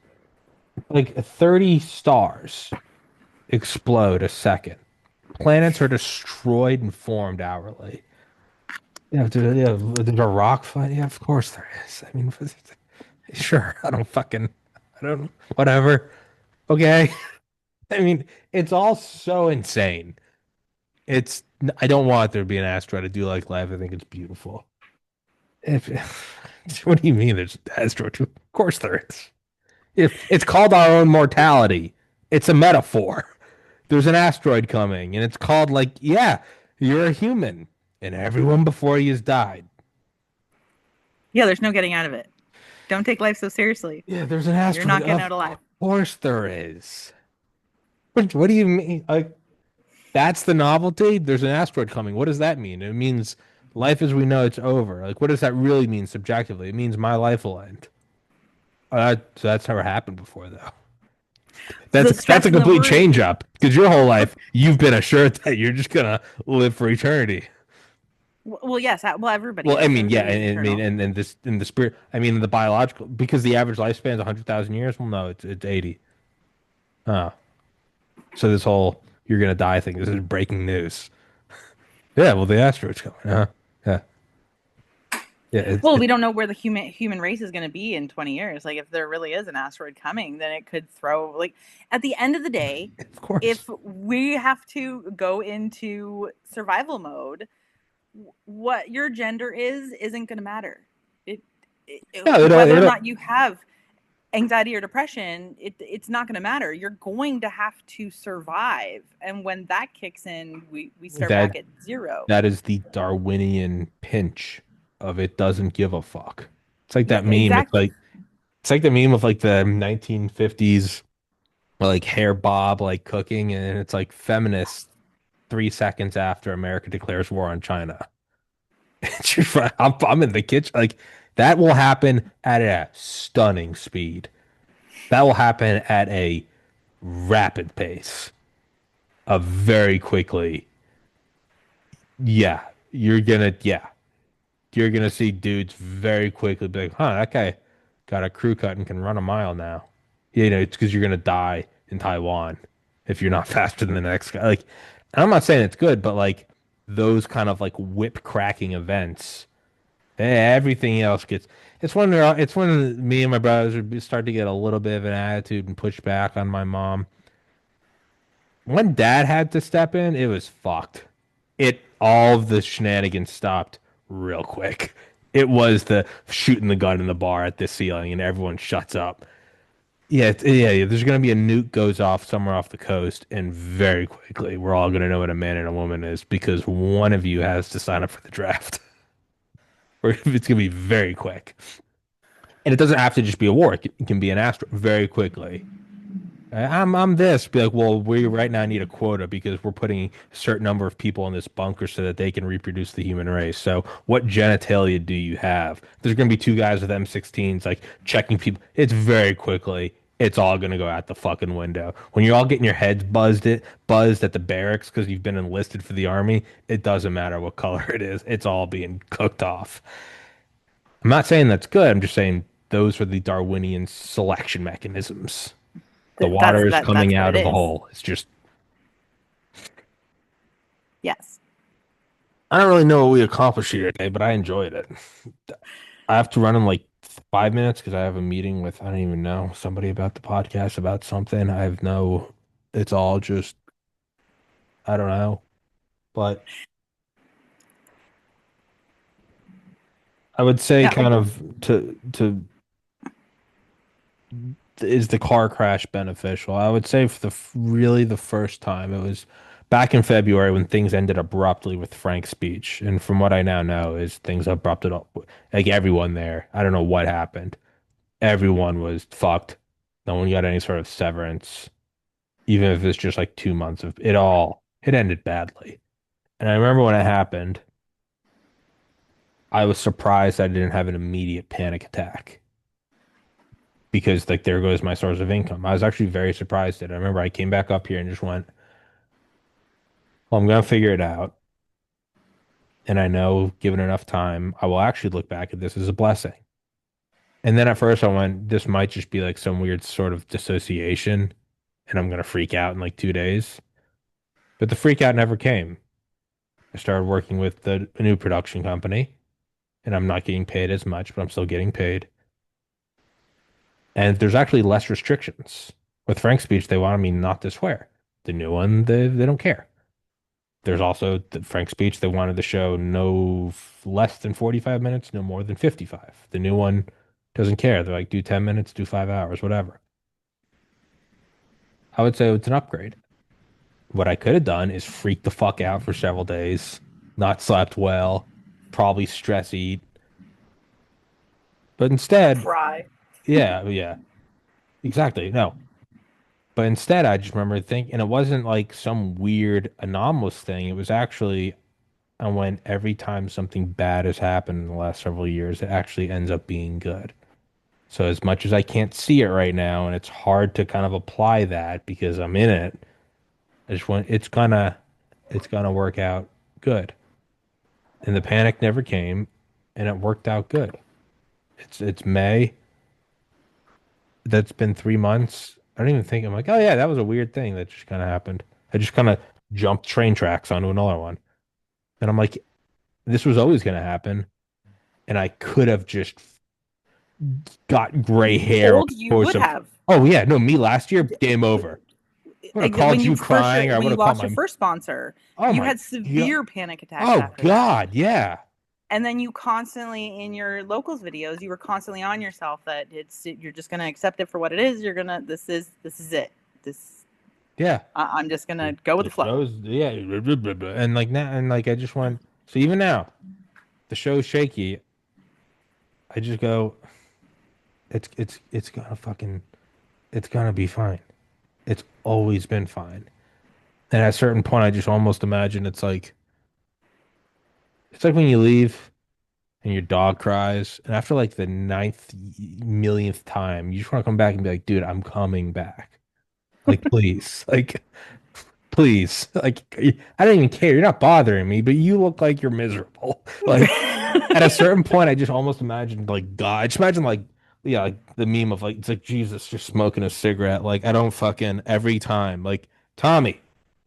Like 30 stars explode a second. Planets are destroyed and formed hourly. There's a rock fight. Yeah, of course there is. I mean, sure, I don't, whatever. Okay. I mean, it's all so insane. It's, I don't want there to be an asteroid. I do like life. I think it's beautiful. If, what do you mean there's an asteroid? Of course there is. It's called our own mortality. It's a metaphor. There's an asteroid coming, and it's called like, yeah, you're a human, and everyone before you has died. Yeah, there's no getting out of it. Don't take life so seriously. Yeah, there's an You're asteroid. not getting out Of alive. course there is. What do you mean? Like, that's the novelty? There's an asteroid coming. What does that mean? It means life as we know it's over. Like, what does that really mean subjectively? It means my life will end. So that's never happened before, though. The That's stress a and the complete change worry. up because your whole life you've been assured that you're just gonna live for eternity. Well, yes. Well, everybody Well, I is. mean, yeah, Everybody's and I mean, eternal. and this in the spirit, I mean, in the biological, because the average lifespan is 100,000 years. Well, no, it's 80. Oh, so this whole you're gonna die thing. This is breaking news. Yeah, well, the asteroid's coming. Yeah, yeah. Well, we don't know where the human race is going to be in 20 years. Like, if there really is an asteroid coming, then it could throw. Like, at the end of the day, Of course. if we have to go into survival mode, what your gender is isn't going to matter. It, Yeah, whether or it'll not you have anxiety or depression, it's not going to matter. You're going to have to survive, and when that kicks in, we start back that at zero. that is the Darwinian pinch of it doesn't give a fuck. It's like Yeah, that meme. exactly. It's like the meme of like the 1950s like hair bob like cooking, and it's like feminists 3 seconds after America declares war on China. It's just I'm in the kitchen. Like that will happen at a stunning speed. That will happen at a rapid pace. Very quickly. Yeah, you're gonna see dudes very quickly be like, huh, that guy got a crew cut and can run a mile now. You know, it's because you're gonna die in Taiwan if you're not faster than the next guy. Like, and I'm not saying it's good, but like those kind of like whip cracking events, everything else gets. It's when me and my brothers would start to get a little bit of an attitude and push back on my mom. When dad had to step in, it was fucked. It all of the shenanigans stopped real quick. It was the shooting the gun in the bar at the ceiling and everyone shuts up. Yeah, yeah. There's gonna be a nuke goes off somewhere off the coast, and very quickly we're all gonna know what a man and a woman is because one of you has to sign up for the draft, or it's gonna be very quick. And it doesn't have to just be a war; it can be an astro very quickly. I'm this. Be like, well, we right now need a quota because we're putting a certain number of people in this bunker so that they can reproduce the human race. So, what genitalia do you have? There's going to be two guys with M16s like checking people. It's very quickly. It's all going to go out the fucking window. When you're all getting your heads buzzed at the barracks because you've been enlisted for the army, it doesn't matter what color it is. It's all being cooked off. I'm not saying that's good. I'm just saying those are the Darwinian selection mechanisms. The That's water is that's coming what it out of the is. hole. It's just Yes. I don't really know what we accomplished here today, but I enjoyed it. I have to run in like 5 minutes because I have a meeting with I don't even know somebody about the podcast about something. I have no. It's all just I don't know, but I would say Yeah. kind of to is the car crash beneficial? I would say for really the first time, it was back in February when things ended abruptly with Frank's speech. And from what I now know, is things abrupted up. Like everyone there, I don't know what happened. Everyone was fucked. No one got any sort of severance, even if it's just like 2 months of it all. It ended badly. And I remember when it happened, I was surprised I didn't have an immediate panic attack because like there goes my source of income. I was actually very surprised at it. I remember I came back up here and just went, well, I'm gonna figure it out. And I know given enough time, I will actually look back at this as a blessing. And then at first I went, this might just be like some weird sort of dissociation and I'm gonna freak out in like 2 days. But the freak out never came. I started working with a new production company and I'm not getting paid as much, but I'm still getting paid. And there's actually less restrictions. With Frank's speech, they wanted me not to swear. The new one, they don't care. There's also the Frank speech. They wanted the show less than 45 minutes, no more than 55. The new one doesn't care. They're like, do 10 minutes, do 5 hours, whatever. I would say it's an upgrade. What I could have done is freak the fuck out for several days, not slept well, probably stress eat. But instead, Cry. yeah, yeah, exactly. No. But instead, I just remember thinking, and it wasn't like some weird anomalous thing. It was actually and when every time something bad has happened in the last several years, it actually ends up being good. So as much as I can't see it right now, and it's hard to kind of apply that because I'm in it, I just want it's gonna work out good. And the panic never came, and it worked out good. It's May. That's been 3 months. I don't even think I'm like, oh yeah, that was a weird thing that just kind of happened. I just kind of jumped train tracks onto another one. And I'm like, this was always gonna happen. And I could have just got gray hair Told you or would some. have. Oh yeah, no, me last year, game over. I would have called When you you first crying, or I when would you have called lost your my. first sponsor, Oh you my had God. severe panic attacks Oh after that. God, yeah, And then you constantly in your locals videos, you were constantly on yourself that you're just gonna accept it for what it is. You're gonna this is it. This yeah. I'm just gonna go with The the flow. show's yeah, and like now, and like I just went. So even now, the show's shaky. I just go. It's gonna fucking. It's gonna be fine. It's always been fine. And at a certain point, I just almost imagine it's like when you leave and your dog cries, and after like the ninth millionth time, you just want to come back and be like, dude, I'm coming back. Like, please, like, please, like, I don't even care. You're not bothering me, but you look like you're miserable. Like, at a certain point, I just almost imagined like God. I just imagine like, yeah, like the meme of like, it's like Jesus just smoking a cigarette. Like, I don't fucking every time. Like, Tommy,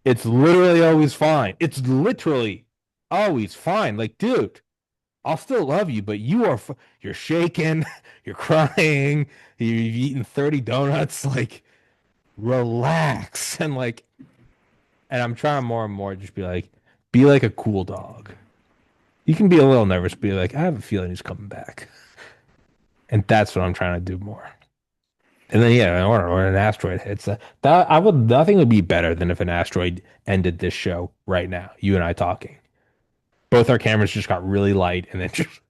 it's literally always fine. It's literally always fine. Like, dude. I'll still love you, but you're shaking, you're crying, you've eaten 30 donuts, like relax. And I'm trying more and more just be like a cool dog. You can be a little nervous, be like, I have a feeling he's coming back. And that's what I'm trying to do more. And then yeah, or an asteroid hits. Nothing would be better than if an asteroid ended this show right now, you and I talking. Both our cameras just got really light and then just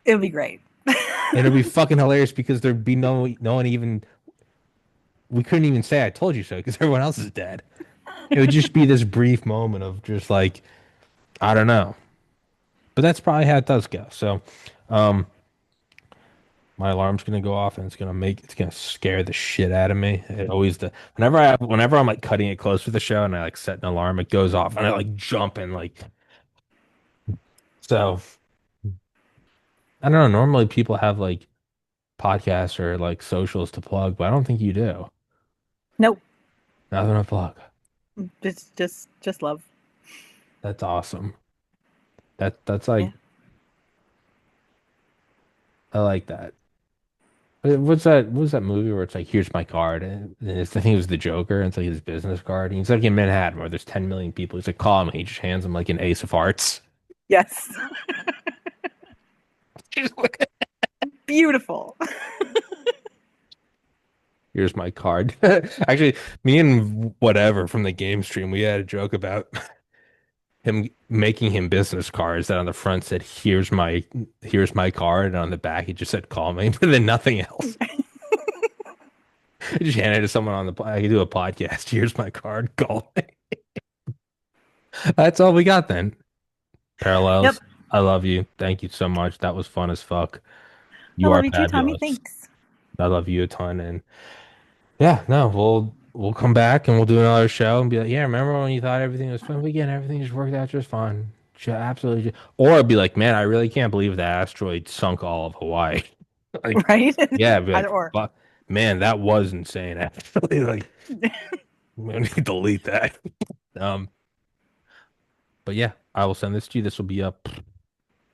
It'll be great. and it'd be fucking hilarious because there'd be no one even we couldn't even say I told you so because everyone else is dead. It would just be this brief moment of just like I don't know. But that's probably how it does go. So um my alarm's gonna go off and it's gonna scare the shit out of me. It always the whenever I'm like cutting it close to the show and I like set an alarm, it goes off and I like jump and like so I don't know. Normally people have like podcasts or like socials to plug, but I don't think you do. Nope. Nothing to plug. Just love. That's awesome. That's Yeah. like I like that. What's that movie where it's like, here's my card, and I think it was the Joker, and it's like his business card. And he's like in Manhattan where there's 10 million people. He's like, call him. He just hands him like an ace of hearts. Yes. Just look Beautiful. Here's my card. Actually, me and whatever from the game stream, we had a joke about him making him business cards that on the front said, here's my card, and on the back he just said call me, but then nothing else. I just handed it to someone on the I could do a podcast. Here's my card, call me. That's all we got then. Yep. Parallels. I love you. Thank you so much. That was fun as fuck. I You are love you too, Tommy. fabulous. Thanks. I love you a ton. And yeah, no, we'll come back and we'll do another show and be like, yeah, remember when you thought everything was fun? Again, everything just worked out just fine. Absolutely. Or I'd be like, man, I really can't believe that asteroid sunk all of Hawaii. Like, Right? yeah, I'd be Either like, or. fuck, man, that was insane. Actually, like, we need to delete that. Um, but yeah, I will send this to you. This will be up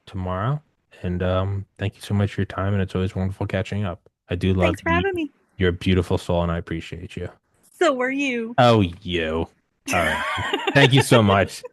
tomorrow. And thank you so much for your time. And it's always wonderful catching up. I do love Thanks for you. having me. You're a beautiful soul, and I appreciate you. So were you. Oh, you. All right. Thank you so much.